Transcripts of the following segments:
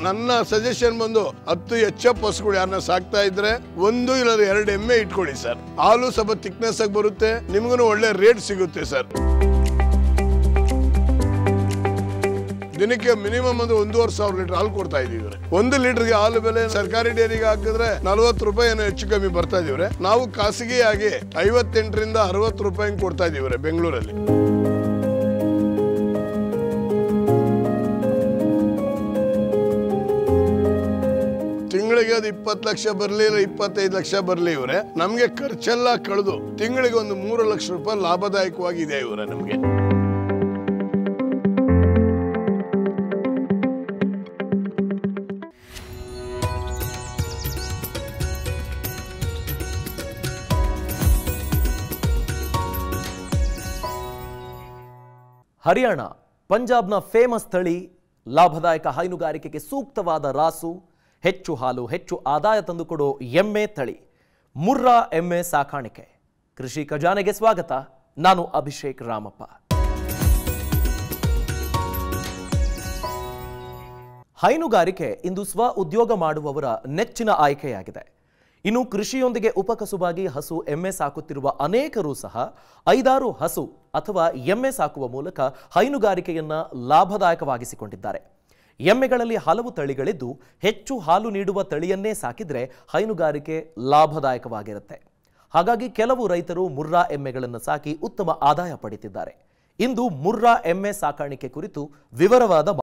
ನನ್ನ ಸಜೆಷನ್ ಬಂದು 10 HF ಹಸುಗಳು ಯಾರನ್ನ ಸಾಕ್ತಾ ಇದ್ರೆ 1 ಇಲ್ಲ 2 ಎಮ್ಮೆ ಇಟ್ಕೊಳ್ಳಿ ಸರ್. ಹಾಲು ಸ್ವಲ್ಪ ಥಿಕ್ನೆಸ್ ಆಗಿ ಬರುತ್ತೆ, ನಿಮ್ಗೂ ಒಳ್ಳೆ ರೇಟ್ ಸಿಗುತ್ತೆ ಸರ್. ದಿನಕ್ಕೆ ಮಿನಿಮಮ್ ಅಂದ್ರೆ 1,500 ಲೀಟರ್ ಹಾಲು ಕೊಡ್ತಾ ಇದೀವಿ. 1 ಲೀಟರ್ಗೆ ಹಾಲು ಬೆಲೆ ಸರ್ಕಾರಿ ಡೈರಿಗೆ ಹಾಕಿದ್ರೆ 40 ರೂಪಾಯಿ ಏನೋ ಹೆಚ್ಚು ಕಮ್ಮಿ ಬರ್ತಾ ಇದೀವ್ರೆ. ನಾವು ಖಾಸಗಿಯಾಗಿ 58 ರಿಂದ 60 ರೂಪಾಯಿ ಕೊಡ್ತಾ ಇದೀವ್ರೆ ಬೆಂಗಳೂರಲ್ಲಿ. ತಿಂಗಳಿಗೆ ಅದು 20 ಲಕ್ಷ ಬರಲಿ ಇಲ್ಲ 25 ಲಕ್ಷ ಬರಲಿ ಇವರೇ, ನಮ್ಗೆ ಖರ್ಚೆಲ್ಲ ಕಳೆದು ತಿಂಗಳಿಗೆ ಒಂದು 3 ಲಕ್ಷ ರೂಪಾಯಿ ಲಾಭದಾಯಕವಾಗಿದೆ ಇವರೇ ನಮ್ಗೆ. ಹರಿಯಾಣ ಪಂಜಾಬ್ನ ಫೇಮಸ್ ತಳಿ, ಲಾಭದಾಯಕ ಹೈನುಗಾರಿಕೆಗೆ ಸೂಕ್ತವಾದ ರಾಸು, ಹೆಚ್ಚು ಹಾಲು ಹೆಚ್ಚು ಆದಾಯ ತಂದುಕೊಡೋ ಎಮ್ಮೆ ತಳಿ ಮುರ್ರಾ ಎಮ್ಮೆ ಸಾಕಾಣಿಕೆ. ಕೃಷಿ ಖಜಾನೆಗೆ ಸ್ವಾಗತ. ನಾನು ಅಭಿಷೇಕ್ ರಾಮಪ್ಪ. ಹೈನುಗಾರಿಕೆ ಇಂದು ಸ್ವ ಉದ್ಯೋಗ ಮಾಡುವವರ ನೆಚ್ಚಿನ ಆಯ್ಕೆಯಾಗಿದೆ. ಇನ್ನು ಕೃಷಿಯೊಂದಿಗೆ ಉಪಕಸುಬಾಗಿ ಹಸು ಎಮ್ಮೆ ಸಾಕುತ್ತಿರುವ ಅನೇಕರು ಸಹ 5-6 ಹಸು ಅಥವಾ ಎಮ್ಮೆ ಸಾಕುವ ಮೂಲಕ ಹೈನುಗಾರಿಕೆಯನ್ನ ಲಾಭದಾಯಕವಾಗಿಸಿಕೊಂಡಿದ್ದಾರೆ. ಎಮ್ಮೆಗಳಲ್ಲಿ ಹಲವು ತಳಿಗಳಿದ್ದು ಹೆಚ್ಚು ಹಾಲು ನೀಡುವ ತಳಿಯನ್ನೇ ಸಾಕಿದ್ರೆ ಹೈನುಗಾರಿಕೆ ಲಾಭದಾಯಕವಾಗಿರುತ್ತೆ. ಹಾಗಾಗಿ ಕೆಲವು ರೈತರು ಮುರ್ರಾ ಎಮ್ಮೆಗಳನ್ನು ಸಾಕಿ ಉತ್ತಮ ಆದಾಯ ಪಡೆದಿದ್ದಾರೆ. ಇಂದು ಮುರ್ರಾ ಎಮ್ಮೆ ಸಾಕಾಣಿಕೆ ಕುರಿತು ವಿವರವಾದ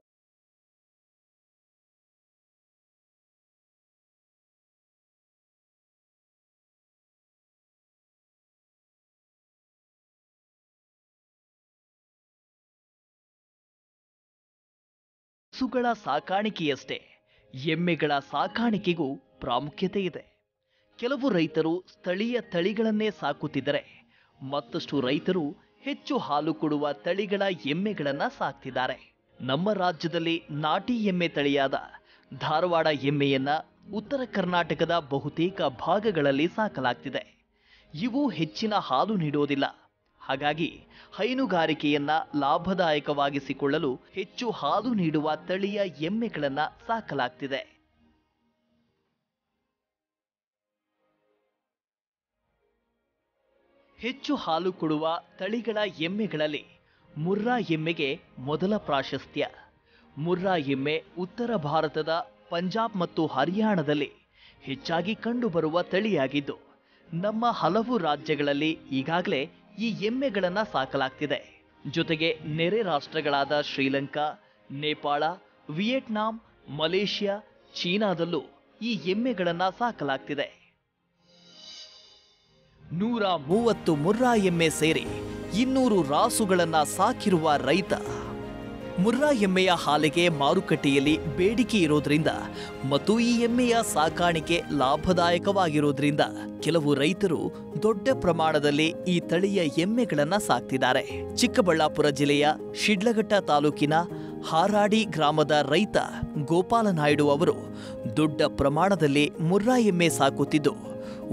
ಹಸುಗಳ ಸಾಕಾಣಿಕೆಯಷ್ಟೇ ಎಮ್ಮೆಗಳ ಸಾಕಾಣಿಕೆಗೂ ಪ್ರಾಮುಖ್ಯತೆ ಇದೆ. ಕೆಲವು ರೈತರು ಸ್ಥಳೀಯ ತಳಿಗಳನ್ನೇ ಸಾಕುತ್ತಿದ್ದರೆ ಮತ್ತಷ್ಟು ರೈತರು ಹೆಚ್ಚು ಹಾಲು ಕೊಡುವ ತಳಿಗಳ ಎಮ್ಮೆಗಳನ್ನು ಸಾಕ್ತಿದ್ದಾರೆ. ನಮ್ಮ ರಾಜ್ಯದಲ್ಲಿ ನಾಟಿ ಎಮ್ಮೆ ತಳಿಯಾದ ಧಾರವಾಡ ಎಮ್ಮೆಯನ್ನ ಉತ್ತರ ಕರ್ನಾಟಕದ ಬಹುತೇಕ ಭಾಗಗಳಲ್ಲಿ ಸಾಕಲಾಗ್ತಿದೆ. ಇವು ಹೆಚ್ಚಿನ ಹಾಲು ನೀಡೋದಿಲ್ಲ. ಹಾಗಾಗಿ ಹೈನುಗಾರಿಕೆಯನ್ನ ಲಾಭದಾಯಕವಾಗಿಸಿಕೊಳ್ಳಲು ಹೆಚ್ಚು ಹಾಲು ನೀಡುವ ತಳಿಯ ಎಮ್ಮೆಗಳನ್ನು ಸಾಕಲಾಗ್ತಿದೆ. ಹೆಚ್ಚು ಹಾಲು ಕೊಡುವ ತಳಿಗಳ ಎಮ್ಮೆಗಳಲ್ಲಿ ಮುರ್ರಾ ಎಮ್ಮೆಗೆ ಮೊದಲ ಪ್ರಾಶಸ್ತ್ಯ. ಮುರ್ರಾ ಎಮ್ಮೆ ಉತ್ತರ ಭಾರತದ ಪಂಜಾಬ್ ಮತ್ತು ಹರಿಯಾಣದಲ್ಲಿ ಹೆಚ್ಚಾಗಿ ಕಂಡುಬರುವ ತಳಿಯಾಗಿದ್ದು ನಮ್ಮ ಹಲವು ರಾಜ್ಯಗಳಲ್ಲಿ ಈಗಾಗಲೇ ಈ ಎಮ್ಮೆಗಳನ್ನು ಸಾಕಲಾಗ್ತಿದೆ. ಜೊತೆಗೆ ನೆರೆ ರಾಷ್ಟ್ರಗಳಾದ ಶ್ರೀಲಂಕಾ, ನೇಪಾಳ, ವಿಯೆಟ್ನಾಂ, ಮಲೇಷ್ಯಾ, ಚೀನಾದಲ್ಲೂ ಈ ಎಮ್ಮೆಗಳನ್ನು ಸಾಕಲಾಗ್ತಿದೆ. 130 ಮುರ್ರಾ ಎಮ್ಮೆ ಸೇರಿ 200 ರಾಸುಗಳನ್ನು ಸಾಕಿರುವ ರೈತ. ಮುರ್ರಾ ಎಮ್ಮೆಯ ಹಾಲಿಗೆ ಮಾರುಕಟ್ಟೆಯಲ್ಲಿ ಬೇಡಿಕೆ ಇರೋದ್ರಿಂದ ಮತ್ತು ಈ ಎಮ್ಮೆಯ ಸಾಕಾಣಿಕೆ ಲಾಭದಾಯಕವಾಗಿರೋದ್ರಿಂದ ಕೆಲವು ರೈತರು ದೊಡ್ಡ ಪ್ರಮಾಣದಲ್ಲಿ ಈ ತಳಿಯ ಎಮ್ಮೆಗಳನ್ನು ಸಾಕ್ತಿದ್ದಾರೆ. ಚಿಕ್ಕಬಳ್ಳಾಪುರ ಜಿಲ್ಲೆಯ ಶಿಡ್ಲಘಟ್ಟ ತಾಲೂಕಿನ ಹಾರಾಡಿ ಗ್ರಾಮದ ರೈತ ಗೋಪಾಲನಾಯ್ಡು ಅವರು ದೊಡ್ಡ ಪ್ರಮಾಣದಲ್ಲಿ ಮುರ್ರಾ ಎಮ್ಮೆ ಸಾಕುತ್ತಿದ್ದು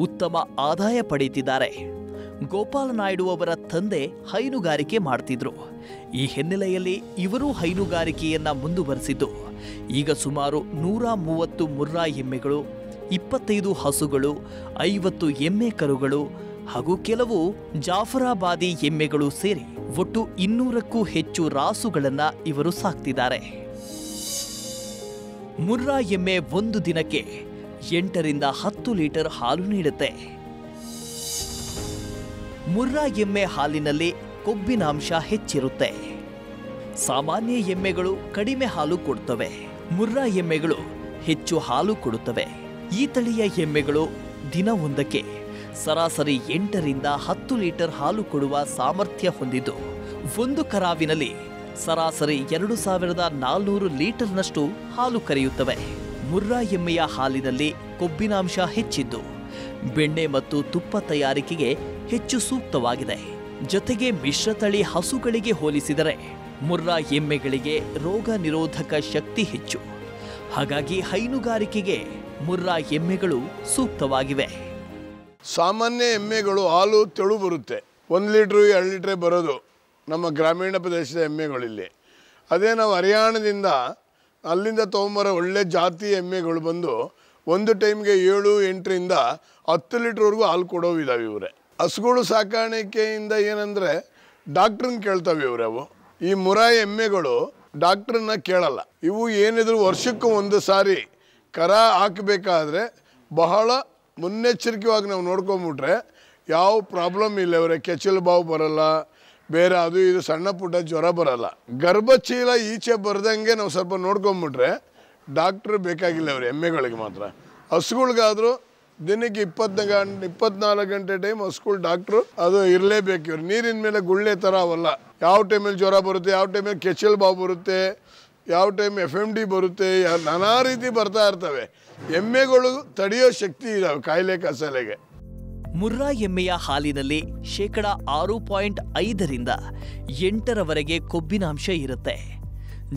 ಉತ್ತಮ ಆದಾಯ ಪಡೆಯುತ್ತಿದ್ದಾರೆ. ಗೋಪಾಲನಾಯ್ಡು ಅವರ ತಂದೆ ಹೈನುಗಾರಿಕೆ ಮಾಡ್ತಿದ್ರು. ಈ ಹಿನ್ನೆಲೆಯಲ್ಲಿ ಇವರು ಹೈನುಗಾರಿಕೆಯನ್ನ ಮುಂದುವರೆಸಿದ್ದು ಈಗ ಸುಮಾರು 130 ಮುರ್ರಾ ಎಮ್ಮೆಗಳು, 25 ಹಸುಗಳು, 50 ಎಮ್ಮೆ ಕರುಗಳು ಹಾಗೂ ಕೆಲವು ಜಾಫರಾಬಾದಿ ಎಮ್ಮೆಗಳು ಸೇರಿ ಒಟ್ಟು 200ಕ್ಕೂ ಹೆಚ್ಚು ರಾಸುಗಳನ್ನ ಇವರು ಸಾಕ್ತಿದ್ದಾರೆ. ಮುರ್ರಾ ಎಮ್ಮೆ ಒಂದು ದಿನಕ್ಕೆ 8 ರಿಂದ 10 ಲೀಟರ್ ಹಾಲು ನೀಡುತ್ತೆ. ಮುರ್ರಾ ಎಮ್ಮೆ ಹಾಲಿನಲ್ಲಿ ಕೊಬ್ಬಿನಾಂಶ ಹೆಚ್ಚಿರುತ್ತೆ. ಸಾಮಾನ್ಯ ಎಮ್ಮೆಗಳು ಕಡಿಮೆ ಹಾಲು ಕೊಡುತ್ತವೆ. ಮುರ್ರಾ ಎಮ್ಮೆಗಳು ಹೆಚ್ಚು ಹಾಲು ಕೊಡುತ್ತವೆ. ಈ ತಳಿಯ ಎಮ್ಮೆಗಳು ದಿನವೊಂದಕ್ಕೆ ಸರಾಸರಿ 8 ರಿಂದ 10 ಲೀಟರ್ ಹಾಲು ಕೊಡುವ ಸಾಮರ್ಥ್ಯ ಹೊಂದಿದ್ದು ಒಂದು ಕರಾವಿನಲ್ಲಿ ಸರಾಸರಿ 2400 ಲೀಟರ್ನಷ್ಟು ಹಾಲು ಕರೆಯುತ್ತವೆ. ಮುರ್ರಾ ಎಮ್ಮೆಯ ಹಾಲಿನಲ್ಲಿ ಕೊಬ್ಬಿನಾಂಶ ಹೆಚ್ಚಿದ್ದು ಬೆಣ್ಣೆ ಮತ್ತು ತುಪ್ಪ ತಯಾರಿಕೆಗೆ ಹೆಚ್ಚು ಸೂಕ್ತವಾಗಿದೆ. ಜೊತೆಗೆ ಮಿಶ್ರತಳಿ ಹಸುಗಳಿಗೆ ಹೋಲಿಸಿದರೆ ಮುರ್ರಾ ಎಮ್ಮೆಗಳಿಗೆ ರೋಗ ನಿರೋಧಕ ಶಕ್ತಿ ಹೆಚ್ಚು. ಹಾಗಾಗಿ ಹೈನುಗಾರಿಕೆಗೆ ಮುರ್ರಾ ಎಮ್ಮೆಗಳು ಸೂಕ್ತವಾಗಿವೆ. ಸಾಮಾನ್ಯ ಎಮ್ಮೆಗಳು ಹಾಲು ತೆಳು ಬರುತ್ತೆ, 1 ಲೀಟ್ರು 2 ಲೀಟ್ರೇ ಬರೋದು ನಮ್ಮ ಗ್ರಾಮೀಣ ಪ್ರದೇಶದ ಎಮ್ಮೆಗಳಲ್ಲಿ. ಅದೇ ನಾವು ಹರಿಯಾಣದಿಂದ ಅಲ್ಲಿಂದ ತೊಗೊಂಬರೋ ಒಳ್ಳೆ ಜಾತಿ ಎಮ್ಮೆಗಳು ಬಂದು ಒಂದು ಟೈಮ್ಗೆ 7-8ರಿಂದ 10 ಲೀಟ್ರ್ವರೆಗೂ ಹಾಲು ಕೊಡೋವು ಇದ್ದಾವೆ ಇವರೇ. ಹಸುಗಳು ಸಾಕಾಣಿಕೆಯಿಂದ ಏನಂದರೆ ಡಾಕ್ಟ್ರನ್ನ ಕೇಳ್ತವೆ ಇವರೇ. ಅವು ಈ ಮುರಾ ಎಮ್ಮೆಗಳು ಡಾಕ್ಟ್ರನ್ನ ಕೇಳಲ್ಲ. ಇವು ಏನಿದ್ರು ವರ್ಷಕ್ಕೆ ಒಂದು ಸಾರಿ ಕರ ಹಾಕಬೇಕಾದ್ರೆ ಬಹಳ ಮುನ್ನೆಚ್ಚರಿಕೆಯಾಗಿ ನಾವು ನೋಡ್ಕೊಂಬಿಟ್ರೆ ಯಾವ ಪ್ರಾಬ್ಲಮ್ ಇಲ್ಲ. ಇವರೇ ಕೆಚ್ಚಲು ಬಾವು ಬರಲ್ಲ, ಬೇರೆ ಅದು ಇದು ಸಣ್ಣ ಪುಟ್ಟ ಜ್ವರ ಬರಲ್ಲ. ಗರ್ಭಚೀಲ ಈಚೆ ಬರ್ದಂಗೆ ನಾವು ಸ್ವಲ್ಪ ನೋಡ್ಕೊಂಬಿಟ್ರೆ ಡಾಕ್ಟ್ರ್ ಬೇಕಾಗಿಲ್ಲ ಇವ್ರು ಎಮ್ಮೆಗಳಿಗೆ ಮಾತ್ರ. ಹಸುಗಳ್ಗಾದರೂ ದಿನಕ್ಕೆ 24 ಗಂಟೆ ಟೈಮ್ ಹಸುಗಳು ಡಾಕ್ಟ್ರು ಅದು ಇರಲೇಬೇಕು. ಇವ್ರು ನೀರಿನ ಮೇಲೆ ಗುಳ್ಳೆ ಥರ ಅವಲ್ಲ. ಯಾವ ಟೈಮಲ್ಲಿ ಜ್ವರ ಬರುತ್ತೆ, ಯಾವ ಟೈಮಲ್ಲಿ ಕೆಚ್ಚಲು ಬಾವು ಬರುತ್ತೆ, ಯಾವ ಟೈಮ್ FMD ಬರುತ್ತೆ, ನಾನಾ ರೀತಿ ಬರ್ತಾ ಇರ್ತವೆ. ಎಮ್ಮೆಗಳು ತಡೆಯೋ ಶಕ್ತಿ ಇದಾವೆ ಕಾಯಿಲೆ ಕಸಾಲೆಗೆ. ಮುರ್ರಾ ಎಮ್ಮೆಯ ಹಾಲಿನಲ್ಲಿ 6.5ರಿಂದ 8ರವರೆಗೆ ಕೊಬ್ಬಿನಾಂಶ ಇರುತ್ತೆ.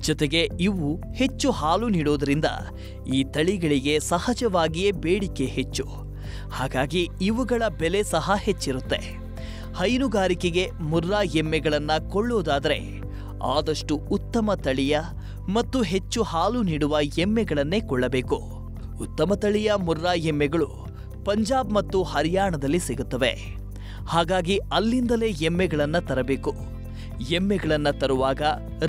ಜೊತೆಗೆ ಇವು ಹೆಚ್ಚು ಹಾಲು ನೀಡೋದರಿಂದ ಈ ತಳಿಗಳಿಗೆ ಸಹಜವಾಗಿಯೇ ಬೇಡಿಕೆ ಹೆಚ್ಚು. ಹಾಗಾಗಿ ಇವುಗಳ ಬೆಲೆ ಸಹ ಹೆಚ್ಚಿರುತ್ತೆ. ಹೈನುಗಾರಿಕೆಗೆ ಮುರ್ರಾ ಎಮ್ಮೆಗಳನ್ನು ಕೊಳ್ಳೋದಾದರೆ ಆದಷ್ಟು ಉತ್ತಮ ತಳಿಯ ಮತ್ತು ಹೆಚ್ಚು ಹಾಲು ನೀಡುವ ಎಮ್ಮೆಗಳನ್ನೇ ಕೊಳ್ಳಬೇಕು. ಉತ್ತಮ ತಳಿಯ ಮುರ್ರಾ ಎಮ್ಮೆಗಳು ಪಂಜಾಬ್ ಮತ್ತು ಹರಿಯಾಣದಲ್ಲಿ ಸಿಗುತ್ತವೆ. ಹಾಗಾಗಿ ಅಲ್ಲಿಂದಲೇ ಎಮ್ಮೆಗಳನ್ನು ತರಬೇಕು. ಎಮ್ಮೆಗಳನ್ನು ತರುವಾಗ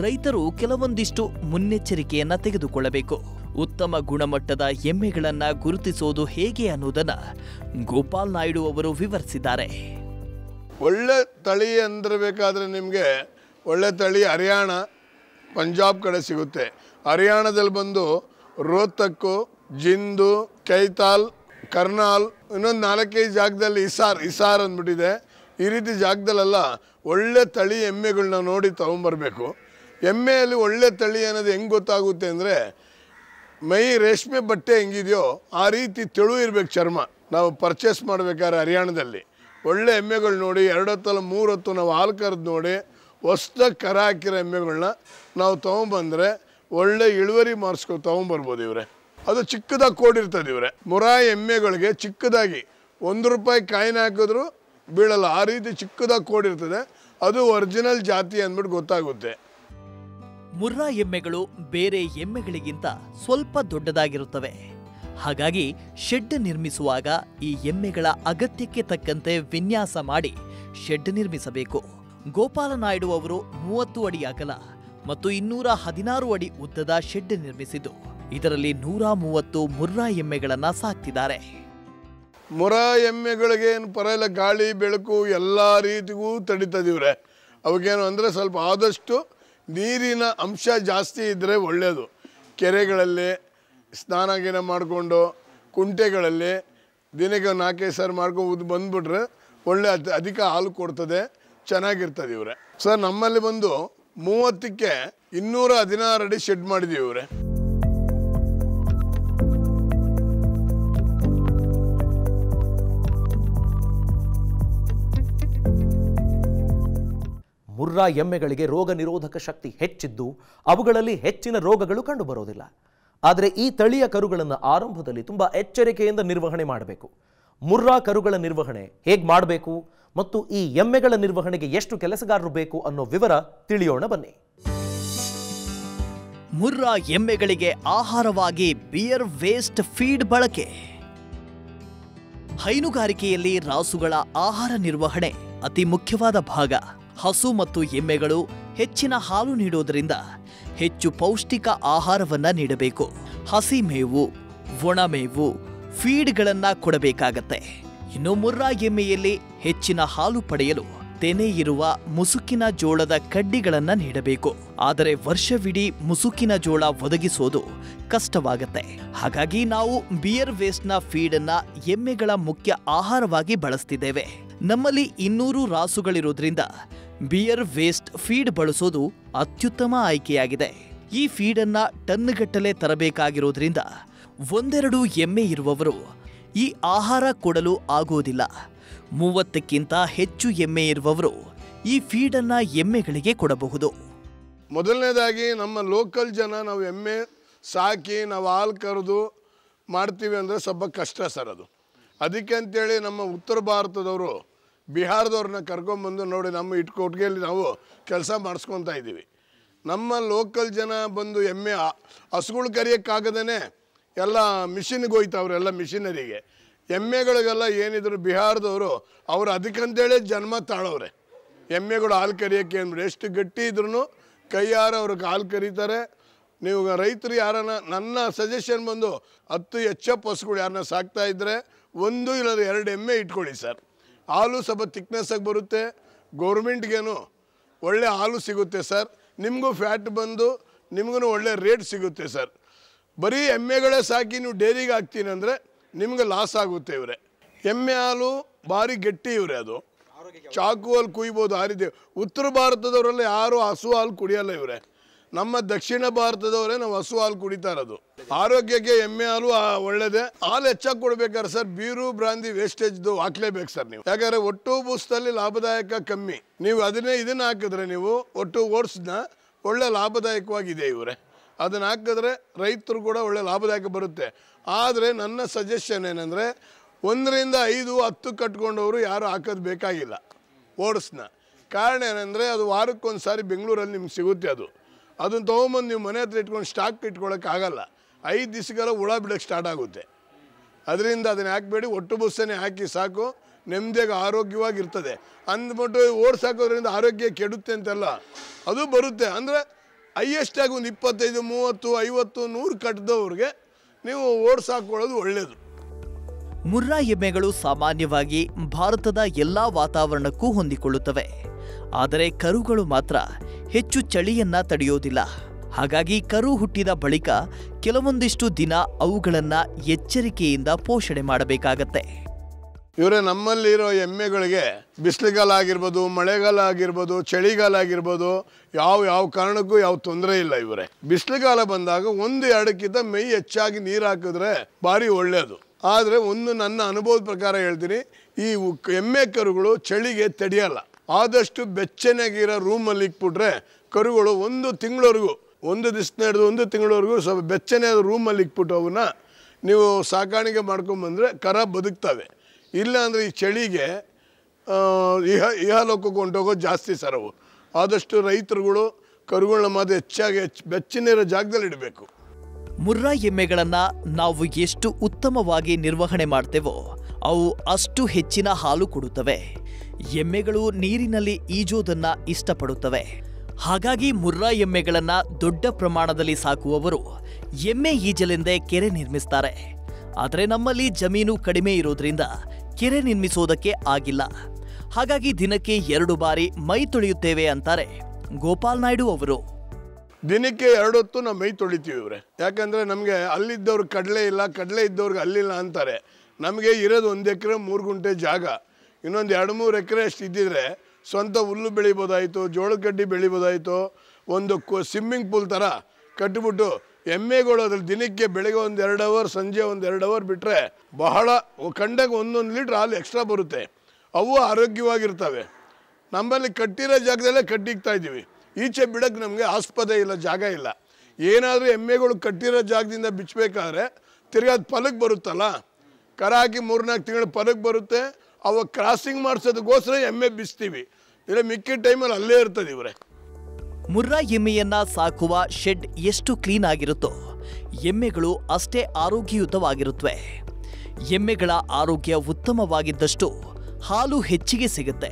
ರೈತರು ಕೆಲವೊಂದಿಷ್ಟು ಮುನ್ನೆಚ್ಚರಿಕೆಯನ್ನ ತೆಗೆದುಕೊಳ್ಳಬೇಕು. ಉತ್ತಮ ಗುಣಮಟ್ಟದ ಎಮ್ಮೆಗಳನ್ನು ಗುರುತಿಸೋದು ಹೇಗೆ ಅನ್ನೋದನ್ನು ಗೋಪಾಲ್ ನಾಯ್ಡು ಅವರು ವಿವರಿಸಿದ್ದಾರೆ. ಒಳ್ಳೆ ತಳಿ ಅಂದ್ರೆ ಬೇಕಾದರೆ ನಿಮಗೆ ಒಳ್ಳೆ ತಳಿ ಹರಿಯಾಣ, ಪಂಜಾಬ್ ಕಡೆ ಸಿಗುತ್ತೆ. ಹರಿಯಾಣದಲ್ಲಿ ಬಂದು ರೋಹ್ತಕ್ಕು, ಜಿಂದು, ಕೈತಾಲ್, ಕರ್ನಾಲ್, ಇನ್ನೊಂದು 4-5 ಜಾಗದಲ್ಲಿ ಇಸಾರ್ ಅಂದ್ಬಿಟ್ಟಿದೆ. ಈ ರೀತಿ ಜಾಗದಲ್ಲೆಲ್ಲ ಒಳ್ಳೆ ತಳಿ ಎಮ್ಮೆಗಳನ್ನ ನೋಡಿ ತೊಗೊಂಬರ್ಬೇಕು. ಎಮ್ಮೆಯಲ್ಲಿ ಒಳ್ಳೆ ತಳಿ ಅನ್ನೋದು ಹೆಂಗೆ ಗೊತ್ತಾಗುತ್ತೆ ಅಂದರೆ ಮೈ ರೇಷ್ಮೆ ಬಟ್ಟೆ ಹೆಂಗಿದೆಯೋ ಆ ರೀತಿ ತೆಳು ಇರಬೇಕು ಚರ್ಮ. ನಾವು ಪರ್ಚೇಸ್ ಮಾಡಬೇಕಾದ್ರೆ ಹರಿಯಾಣದಲ್ಲಿ ಒಳ್ಳೆ ಎಮ್ಮೆಗಳು ನೋಡಿ 2 ಹೊತ್ತಲ್ಲ 3 ಹೊತ್ತು ನಾವು ಹಾಲು ಕರೆದು ನೋಡಿ ಹೊಸ್ದಾಗಿ ಕರ ಹಾಕಿರೋ ಎಮ್ಮೆಗಳನ್ನ ನಾವು ತೊಗೊಂಬಂದರೆ ಒಳ್ಳೆ ಇಳುವರಿ ತೊಗೊಂಬರ್ಬೋದು ಇವರೇ. ಅದು ಚಿಕ್ಕದಾಗಿ ಕೋಡಿರ್ತದೆ ಇವರೇ. ಮುರಾ ಎಮ್ಮೆಗಳಿಗೆ ಚಿಕ್ಕದಾಗಿ ₹1 ಕಾಯಿನ ಹಾಕಿದ್ರು ಬೀಳಲ್ಲ, ಆ ರೀತಿ ಚಿಕ್ಕದಾಗಿ ಕೋಡಿರ್ತದೆ. ಅದು ಒರಿಜಿನಲ್ ಜಾತಿ ಅಂದ್ಬಿಟ್ಟು ಗೊತ್ತಾಗುತ್ತೆ. ಮುರ್ರಾ ಎಮ್ಮೆಗಳು ಬೇರೆ ಎಮ್ಮೆಗಳಿಗಿಂತ ಸ್ವಲ್ಪ ದೊಡ್ಡದಾಗಿರುತ್ತವೆ. ಹಾಗಾಗಿ ಶೆಡ್ ನಿರ್ಮಿಸುವಾಗ ಈ ಎಮ್ಮೆಗಳ ಅಗತ್ಯಕ್ಕೆ ತಕ್ಕಂತೆ ವಿನ್ಯಾಸ ಮಾಡಿ ಶೆಡ್ ನಿರ್ಮಿಸಬೇಕು. ಗೋಪಾಲ ನಾಯ್ಡು ಅವರು 30 ಅಡಿ ಅಗಲ ಮತ್ತು 216 ಅಡಿ ಉದ್ದದ ಶೆಡ್ ನಿರ್ಮಿಸಿದ್ದು ಇದರಲ್ಲಿ 130 ಮುರ್ರಾ ಎಮ್ಮೆಗಳನ್ನ ಸಾಕ್ತಿದ್ದಾರೆ. ಮುರಾ ಎಮ್ಮೆಗಳಿಗೆ ಏನು ಪರವಾಗಿಲ್ಲ, ಗಾಳಿ ಬೆಳಕು ಎಲ್ಲ ರೀತಿಗೂ ತಡೀತದಿವ್ರೆ. ಅವಕ್ಕೇನು ಅಂದರೆ ಸ್ವಲ್ಪ ಆದಷ್ಟು ನೀರಿನ ಅಂಶ ಜಾಸ್ತಿ ಇದ್ದರೆ ಒಳ್ಳೆಯದು. ಕೆರೆಗಳಲ್ಲಿ ಸ್ನಾನ ಗಿನ ಮಾಡಿಕೊಂಡು ಕುಂಟೆಗಳಲ್ಲಿ ದಿನಕ್ಕೆ 4-5 ಸಾರಿ ಮಾಡ್ಕೊಂಡು ಬಂದುಬಿಟ್ರೆ ಒಳ್ಳೆ ಅಧಿಕ ಹಾಲು ಕೊಡ್ತದೆ, ಚೆನ್ನಾಗಿರ್ತದೆ ಇವರೇ. ಸರ್ ನಮ್ಮಲ್ಲಿ ಬಂದು 30ಕ್ಕೆ 216 ಅಡಿ ಶೆಡ್ ಮಾಡಿದ್ದೀವಿ ಇವರೇ. ಮುರ್ರಾ ಎಮ್ಮೆಗಳಿಗೆ ರೋಗ ನಿರೋಧಕ ಶಕ್ತಿ ಹೆಚ್ಚಿದ್ದು ಅವುಗಳಲ್ಲಿ ಹೆಚ್ಚಿನ ರೋಗಗಳು ಕಂಡುಬರೋದಿಲ್ಲ. ಆದರೆ ಈ ತಳಿಯ ಕರುಗಳನ್ನು ಆರಂಭದಲ್ಲಿ ತುಂಬ ಎಚ್ಚರಿಕೆಯಿಂದ ನಿರ್ವಹಣೆ ಮಾಡಬೇಕು. ಮುರ್ರಾ ಕರುಗಳ ನಿರ್ವಹಣೆ ಹೇಗೆ ಮಾಡಬೇಕು ಮತ್ತು ಈ ಎಮ್ಮೆಗಳ ನಿರ್ವಹಣೆಗೆ ಎಷ್ಟು ಕೆಲಸಗಾರರು ಬೇಕು ಅನ್ನೋ ವಿವರ ತಿಳಿಯೋಣ ಬನ್ನಿ. ಮುರ್ರಾ ಎಮ್ಮೆಗಳಿಗೆ ಆಹಾರವಾಗಿ ಬಿಯರ್ ವೇಸ್ಟ್ ಫೀಡ್ ಬಳಕೆ. ಹೈನುಗಾರಿಕೆಯಲ್ಲಿ ರಾಸುಗಳ ಆಹಾರ ನಿರ್ವಹಣೆ ಅತಿ ಮುಖ್ಯವಾದ ಭಾಗ. ಹಸು ಮತ್ತು ಎಮ್ಮೆಗಳು ಹೆಚ್ಚಿನ ಹಾಲು ನೀಡೋದರಿಂದ ಹೆಚ್ಚು ಪೌಷ್ಟಿಕ ಆಹಾರವನ್ನ ನೀಡಬೇಕು. ಹಸಿ ಮೇವು, ಒಣಮೇವು, ಫೀಡ್ಗಳನ್ನ ಕೊಡಬೇಕಾಗತ್ತೆ. ಇನ್ನು ಮುರ್ರಾ ಎಮ್ಮೆಯಲ್ಲಿ ಹೆಚ್ಚಿನ ಹಾಲು ಪಡೆಯಲು ತೆನೆ ಇರುವ ಮುಸುಕಿನ ಜೋಳದ ಕಡ್ಡಿಗಳನ್ನ ನೀಡಬೇಕು. ಆದರೆ ವರ್ಷವಿಡೀ ಮುಸುಕಿನ ಜೋಳ ಒದಗಿಸೋದು ಕಷ್ಟವಾಗತ್ತೆ. ಹಾಗಾಗಿ ನಾವು ಬಿಯರ್ ವೇಸ್ಟ್ನ ಫೀಡನ್ನ ಎಮ್ಮೆಗಳ ಮುಖ್ಯ ಆಹಾರವಾಗಿ ಬಳಸ್ತಿದ್ದೇವೆ. ನಮ್ಮಲ್ಲಿ 200 ರಾಸುಗಳಿರೋದ್ರಿಂದ ಬಿಯರ್ ವೇಸ್ಟ್ ಫೀಡ್ ಬಳಸೋದು ಅತ್ಯುತ್ತಮ ಆಯ್ಕೆಯಾಗಿದೆ. ಈ ಫೀಡನ್ನ ಟನ್ಗಟ್ಟಲೆ ತರಬೇಕಾಗಿರೋದ್ರಿಂದ 1-2 ಎಮ್ಮೆ ಇರುವವರು ಈ ಆಹಾರ ಕೊಡಲು ಆಗೋದಿಲ್ಲ. 30ಕ್ಕಿಂತ ಹೆಚ್ಚು ಎಮ್ಮೆ ಇರುವವರು ಈ ಫೀಡನ್ನ ಎಮ್ಮೆಗಳಿಗೆ ಕೊಡಬಹುದು. ಮೊದಲನೇದಾಗಿ ನಮ್ಮ ಲೋಕಲ್ ಜನ ನಾವು ಎಮ್ಮೆ ಸಾಕಿ ನಾವು ಹಾಲು ಕರೆದು ಮಾಡ್ತೀವಿ ಅಂದರೆ ಸ್ವಲ್ಪ ಕಷ್ಟ ಸರ್ ಅದು. ಅದಕ್ಕೆ ಅಂತೇಳಿ ನಮ್ಮ ಉತ್ತರ ಭಾರತದವರು ಬಿಹಾರದವ್ರನ್ನ ಕರ್ಕೊಂಬಂದು ನೋಡಿ ನಮ್ಮ ಕೊಟ್ಟಿಗೆಯಲ್ಲಿ ನಾವು ಕೆಲಸ ಮಾಡಿಸ್ಕೊತಾ ಇದ್ದೀವಿ. ನಮ್ಮ ಲೋಕಲ್ ಜನ ಬಂದು ಎಮ್ಮೆ ಹಸುಗಳು ಕರಿಯೋಕ್ಕಾಗದೇ ಎಲ್ಲ ಮಿಷಿನ್ಗೆ ಹೋಯ್ತವ್ರೆ, ಎಲ್ಲ ಮಿಷಿನರಿಗೆ. ಎಮ್ಮೆಗಳಿಗೆಲ್ಲ ಏನಿದ್ರು ಬಿಹಾರದವರು ಅವ್ರು ಅದಕ್ಕಂತೇಳಿ ಜನ್ಮ ತಾಳವ್ರೆ. ಎಮ್ಮೆಗಳು ಹಾಲು ಕರಿಯೋಕ್ಕೆ ಅಂದ್ಬಿಟ್ಟು ಎಷ್ಟು ಗಟ್ಟಿ ಇದ್ರೂ ಕೈಯಾರ ಅವ್ರಿಗೆ ಹಾಲು ಕರೀತಾರೆ. ನೀವು ರೈತರು ಯಾರನ್ನ, ನನ್ನ ಸಜೆಷನ್ ಬಂದು 10 ಎಚ್.ಎಫ್ ಹಸುಗಳು ಯಾರನ್ನ ಸಾಕ್ತಾ ಇದ್ದರೆ 1 ಇಲ್ಲ 2 ಎಮ್ಮೆ ಇಟ್ಕೊಳ್ಳಿ ಸರ್. ಹಾಲು ಸ್ವಲ್ಪ ತಿಕ್ನೆಸ್ಸಾಗಿ ಬರುತ್ತೆ, ಗೌರ್ಮೆಂಟ್ಗೇನು ಒಳ್ಳೆ ಹಾಲು ಸಿಗುತ್ತೆ ಸರ್. ನಿಮಗೂ ಫ್ಯಾಟ್ ಬಂದು ನಿಮಗೂ ಒಳ್ಳೆ ರೇಟ್ ಸಿಗುತ್ತೆ ಸರ್. ಬರೀ ಎಮ್ಮೆಗಳೇ ಸಾಕಿ ನೀವು ಡೈರಿಗೆ ಹಾಕ್ತೀನಿ ಅಂದರೆ ನಿಮ್ಗೆ ಲಾಸ್ ಆಗುತ್ತೆ ಇವರೇ. ಎಮ್ಮೆ ಹಾಲು ಭಾರಿ ಗಟ್ಟಿ ಇವರೇ, ಅದು ಚಾಕುವಲ್ಲಿ ಕುಯ್ಬೋದು ಆ ರೀತಿ. ಉತ್ತರ ಭಾರತದವರೆಲ್ಲ ಯಾರು ಹಸು ಹಾಲು ಕುಡಿಯಲ್ಲ ಇವರೇ. ನಮ್ಮ ದಕ್ಷಿಣ ಭಾರತದವರೇ ನಾವು ಹಸು ಹಾಲು ಕುಡಿತಾ ಇರೋದು. ಆರೋಗ್ಯಕ್ಕೆ ಎಮ್ಮೆ ಹಾಲು ಒಳ್ಳೇದೇ. ಹಾಲು ಹೆಚ್ಚಾಗಿ ಕೊಡ್ಬೇಕಾದ್ರೆ ಸರ್ ಬೀರು ಬ್ರಾಂದಿ ವೇಸ್ಟೇಜ್ದು ಹಾಕ್ಲೇಬೇಕು ಸರ್ ನೀವು. ಯಾಕಂದರೆ ಒಟ್ಟು ಬೂಸ್ದಲ್ಲಿ ಲಾಭದಾಯಕ ಕಮ್ಮಿ. ನೀವು ಇದನ್ನು ಹಾಕಿದ್ರೆ ನೀವು ಒಟ್ಟು ಓಟ್ಸ್ನ ಒಳ್ಳೆ ಲಾಭದಾಯಕವಾಗಿದೆ ಇವರೇ. ಅದನ್ನು ಹಾಕಿದ್ರೆ ರೈತರು ಕೂಡ ಒಳ್ಳೆ ಲಾಭದಾಯಕ ಬರುತ್ತೆ. ಆದರೆ ನನ್ನ ಸಜೆಷನ್ ಏನಂದರೆ 1 ರಿಂದ 5, 10 ಕಟ್ಕೊಂಡವರು ಯಾರು ಹಾಕೋದು ಬೇಕಾಗಿಲ್ಲ ಓಟ್ಸ್ನ. ಕಾರಣ ಏನಂದರೆ ಅದು ವಾರಕ್ಕೊಂದು ಸಾರಿ ಬೆಂಗಳೂರಲ್ಲಿ ನಿಮ್ಗೆ ಸಿಗುತ್ತೆ. ಅದನ್ನು ತೊಗೊಂಬಂದು ನೀವು ಮನೆ ಹತ್ರ ಇಟ್ಕೊಂಡು ಸ್ಟಾಕ್ ಇಟ್ಕೊಳ್ಳೋಕ್ಕಾಗಲ್ಲ. 5 ದಿವಸಕ್ಕೆಲ್ಲ ಹುಳ ಬಿಡೋಕ್ಕೆ ಸ್ಟಾರ್ಟ್ ಆಗುತ್ತೆ. ಅದರಿಂದ ಅದನ್ನು ಹಾಕಬೇಡಿ, ಒಟ್ಟು ಬುಸ್ಸನ್ನೇ ಹಾಕಿ ಸಾಕು, ನೆಮ್ಮದಿಯಾಗಿ ಆರೋಗ್ಯವಾಗಿರ್ತದೆ. ಅಂದ್ಬಿಟ್ಟು ಓಟ್ಸ್ ಹಾಕೋದ್ರಿಂದ ಆರೋಗ್ಯ ಕೆಡುತ್ತೆ ಅಂತೆಲ್ಲ ಅದು ಬರುತ್ತೆ. ಅಂದರೆ ಹೈಯೆಸ್ಟಾಗಿ ಒಂದು 25, 30, 50, 100 ಕಟ್ಟಿದವ್ರಿಗೆ ನೀವು ಓಟ್ಸ್ ಹಾಕ್ಕೊಳ್ಳೋದು ಒಳ್ಳೆಯದು. ಮುರ್ರಾ ಎಮ್ಮೆಗಳು ಸಾಮಾನ್ಯವಾಗಿ ಭಾರತದ ಎಲ್ಲಾ ವಾತಾವರಣಕ್ಕೂ ಹೊಂದಿಕೊಳ್ಳುತ್ತವೆ. ಆದರೆ ಕರುಗಳು ಮಾತ್ರ ಹೆಚ್ಚು ಚಳಿಯನ್ನ ತಡೆಯೋದಿಲ್ಲ. ಹಾಗಾಗಿ ಕರು ಹುಟ್ಟಿದ ಬಳಿಕ ಕೆಲವೊಂದಿಷ್ಟು ದಿನ ಅವುಗಳನ್ನ ಎಚ್ಚರಿಕೆಯಿಂದ ಪೋಷಣೆ ಮಾಡಬೇಕಾಗತ್ತೆ. ಇವರೇ ನಮ್ಮಲ್ಲಿರೋ ಎಮ್ಮೆಗಳಿಗೆ ಬಿಸಿಲುಗಾಲ ಆಗಿರ್ಬೋದು, ಮಳೆಗಾಲ ಆಗಿರ್ಬೋದು, ಚಳಿಗಾಲ ಆಗಿರ್ಬೋದು, ಯಾವ ಕಾರಣಕ್ಕೂ ಯಾವ ತೊಂದರೆ ಇಲ್ಲ ಇವರೇ. ಬಿಸಿಲುಗಾಲ ಬಂದಾಗ 1-2ಕ್ಕಿಂತ ಮೈ ಹೆಚ್ಚಾಗಿ ನೀರು ಹಾಕಿದ್ರೆ ಭಾರಿ ಒಳ್ಳೆಯದು. ಆದರೆ ನನ್ನ ಅನುಭವದ ಪ್ರಕಾರ ಹೇಳ್ತೀನಿ, ಈ ಎಮ್ಮೆ ಕರುಗಳು ಚಳಿಗೆ ತಡೆಯಲ್ಲ. ಆದಷ್ಟು ಬೆಚ್ಚನಾಗಿರೋ ರೂಮಲ್ಲಿ ಇಕ್ಬಿಟ್ರೆ ಕರುಗಳು 1 ತಿಂಗಳವರೆಗೂ, 1 ದಿವಸ ನಡೆದು 1 ತಿಂಗಳವರೆಗೂ ಸ್ವಲ್ಪ ಬೆಚ್ಚನೆ ರೂಮಲ್ಲಿ ಇಕ್ಬಿಟ್ಟು ಅವನ್ನ ನೀವು ಸಾಕಾಣಿಕೆ ಮಾಡ್ಕೊಂಬಂದರೆ ಕರ ಬದುಕ್ತವೆ. ಇಲ್ಲ ಅಂದರೆ ಈ ಚಳಿಗೆ ಇಹಲೋಕಕ್ಕೆ ಹೊಂಟೋಗೋದು ಜಾಸ್ತಿ ಸರ್. ಅವು ಆದಷ್ಟು ರೈತರುಗಳು ಕರುಗಳನ್ನ ಮಾತ್ರ ಹೆಚ್ಚಾಗಿ ಬೆಚ್ಚನಿರೋ ಜಾಗದಲ್ಲಿ ಇಡಬೇಕು. ಮುರ್ರಾ ಎಮ್ಮೆಗಳನ್ನ ನಾವು ಎಷ್ಟು ಉತ್ತಮವಾಗಿ ನಿರ್ವಹಣೆ ಮಾಡ್ತೇವೋ ಅವು ಅಷ್ಟು ಹೆಚ್ಚಿನ ಹಾಲು ಕೊಡುತ್ತವೆ. ಎಮ್ಮೆಗಳು ನೀರಿನಲ್ಲಿ ಈಜೋದನ್ನ ಇಷ್ಟಪಡುತ್ತವೆ. ಹಾಗಾಗಿ ಮುರ್ರಾ ಎಮ್ಮೆಗಳನ್ನ ದೊಡ್ಡ ಪ್ರಮಾಣದಲ್ಲಿ ಸಾಕುವವರು ಎಮ್ಮೆ ಈಜಲೆಂದೇ ಕೆರೆ ನಿರ್ಮಿಸ್ತಾರೆ. ಆದರೆ ನಮ್ಮಲ್ಲಿ ಜಮೀನು ಕಡಿಮೆ ಇರೋದ್ರಿಂದ ಕೆರೆ ನಿರ್ಮಿಸೋದಕ್ಕೆ ಆಗಿಲ್ಲ. ಹಾಗಾಗಿ ದಿನಕ್ಕೆ 2 ಬಾರಿ ಮೈ ತೊಳೆಯುತ್ತೇವೆ ಅಂತಾರೆ ಗೋಪಾಲ್ ನಾಯ್ಡು ಅವರು. ದಿನಕ್ಕೆ 2 ಹೊತ್ತು ನಾವು ಮೈ ತೊಳಿತೀವಿ ಇವರೇ. ಯಾಕಂದರೆ ನಮಗೆ ಅಲ್ಲಿದ್ದವ್ರಿಗೆ ಕಡಲೆ ಇಲ್ಲ, ಕಡಲೆ ಇದ್ದವ್ರಿಗೆ ಅಲ್ಲಿಲ್ಲ ಅಂತಾರೆ. ನಮಗೆ ಇರೋದು 1 ಎಕರೆ 3 ಗುಂಟೆ ಜಾಗ. ಇನ್ನೊಂದು 2-3 ಎಕರೆ ಅಷ್ಟು ಇದ್ದಿದ್ರೆ ಸ್ವಂತ ಹುಲ್ಲು ಬೆಳಿಬೋದಾಯಿತು, ಜೋಳದ ಕಡ್ಡಿ ಬೆಳಿಬೋದಾಯಿತು. ಒಂದು ಸ್ವಿಮ್ಮಿಂಗ್ ಪೂಲ್ ಥರ ಕಟ್ಟಿಬಿಟ್ಟು ಎಮ್ಮೆಗಳು ಅದ್ರಲ್ಲಿ ದಿನಕ್ಕೆ ಬೆಳಗ್ಗೆ 1-2 ಅವರ್, ಸಂಜೆ 1-2 ಅವರ್ ಬಿಟ್ಟರೆ ಬಹಳ ಕಂಡಾಗ 1 ಲೀಟ್ರ್ ಹಾಲು ಎಕ್ಸ್ಟ್ರಾ ಬರುತ್ತೆ. ಅವು ಆರೋಗ್ಯವಾಗಿರ್ತವೆ. ನಮ್ಮಲ್ಲಿ ಕಟ್ಟಿರೋ ಜಾಗದಲ್ಲೇ ಕಟ್ಟಿಕ್ತಾ ಇದ್ದೀವಿ. ಈಚೆ ಬಿಡೋಕ್ಕೆ ನಮಗೆ ಆಸ್ಪದ ಇಲ್ಲ, ಜಾಗ ಇಲ್ಲ. ಏನಾದರೂ ಎಮ್ಮೆಗಳು ಕಟ್ಟಿರೋ ಜಾಗದಿಂದ ಬಿಚ್ಚಬೇಕಾದ್ರೆ ತಿರ್ಗಿ ಅದು ಫಲಕ್ಕೆ ಬರುತ್ತಲ್ಲ, ಕರ ಹಾಕಿ 3-4 ತಿಂಗಳು ಫಲಕ್ಕೆ ಬರುತ್ತೆ. ಅವಾಗ ಕ್ರಾಸಿಂಗ್ ಮಾಡಿಸೋದಕ್ಕೋಸ್ಕರ ಎಮ್ಮೆ ಬಿಚ್ತೀವಿ. ಇಲ್ಲ ಮಿಕ್ಕಿದ ಟೈಮಲ್ಲಿ ಅಲ್ಲೇ ಇರ್ತದೆ ಇವರೇ. ಮುರ್ರಾ ಎಮ್ಮೆಯನ್ನ ಸಾಕುವ ಶೆಡ್ ಎಷ್ಟು ಕ್ಲೀನ್ ಆಗಿರುತ್ತೋ ಎಮ್ಮೆಗಳು ಅಷ್ಟೇ ಆರೋಗ್ಯಯುತವಾಗಿರುತ್ತವೆ. ಎಮ್ಮೆಗಳ ಆರೋಗ್ಯ ಉತ್ತಮವಾಗಿದ್ದಷ್ಟು ಹಾಲು ಹೆಚ್ಚಿಗೆ ಸಿಗುತ್ತೆ.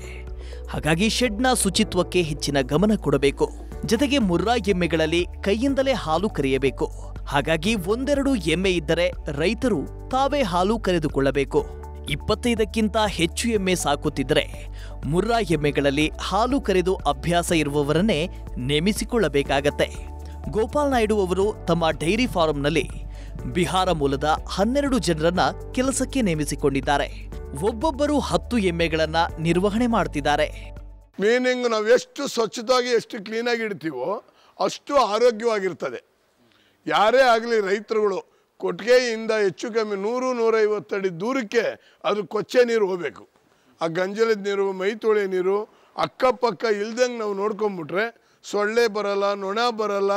ಹಾಗಾಗಿ ಶೆಡ್ನ ಶುಚಿತ್ವಕ್ಕೆ ಹೆಚ್ಚಿನ ಗಮನ ಕೊಡಬೇಕು. ಜೊತೆಗೆ ಮುರ್ರಾ ಎಮ್ಮೆಗಳಲ್ಲಿ ಕೈಯಿಂದಲೇ ಹಾಲು ಕರೆಯಬೇಕು. ಹಾಗಾಗಿ 1-2 ಎಮ್ಮೆ ಇದ್ದರೆ ರೈತರು ತಾವೇ ಹಾಲು ಕರೆದುಕೊಳ್ಳಬೇಕು. 25ಕ್ಕಿಂತ ಹೆಚ್ಚು ಎಮ್ಮೆ ಸಾಕುತ್ತಿದ್ದರೆ ಮುರ್ರಾ ಎಮ್ಮೆಗಳಲ್ಲಿ ಹಾಲು ಕರೆದು ಅಭ್ಯಾಸ ಇರುವವರನ್ನೇ ನೇಮಿಸಿಕೊಳ್ಳಬೇಕಾಗತ್ತೆ. ಗೋಪಾಲ್ ನಾಯ್ಡು ಅವರು ತಮ್ಮ ಡೈರಿ ಫಾರಂನಲ್ಲಿ ಬಿಹಾರ ಮೂಲದ 12 ಜನರನ್ನ ಕೆಲಸಕ್ಕೆ ನೇಮಿಸಿಕೊಂಡಿದ್ದಾರೆ. ಒಬ್ಬೊಬ್ಬರು 10 ಎಮ್ಮೆಗಳನ್ನ ನಿರ್ವಹಣೆ ಮಾಡ್ತಿದ್ದಾರೆ. ಮೀನಿಂಗ್ ನಾವು ಎಷ್ಟು ಸ್ವಚ್ಛವಾಗಿ ಎಷ್ಟು ಕ್ಲೀನಾಗಿ ಇಡ್ತೀವೋ ಅಷ್ಟು ಆರೋಗ್ಯವಾಗಿರ್ತದೆ. ಯಾರೇ ಆಗಲಿ ರೈತರುಗಳು ಕೊಟ್ಟಿಗೆಯಿಂದ ಹೆಚ್ಚು ಕಮ್ಮಿ 100-150 ಅಡಿ ದೂರಕ್ಕೆ ಅದು ಕೊಚ್ಚೆ ನೀರು ಹೋಗಬೇಕು. ಆ ಗಂಜಲದ ನೀರು, ಮೈ ತೊಳೆ ನೀರು ಅಕ್ಕಪಕ್ಕ ಇಲ್ದಂಗೆ ನಾವು ನೋಡ್ಕೊಂಬಿಟ್ರೆ ಸೊಳ್ಳೆ ಬರಲ್ಲ, ನೊಣ ಬರಲ್ಲ,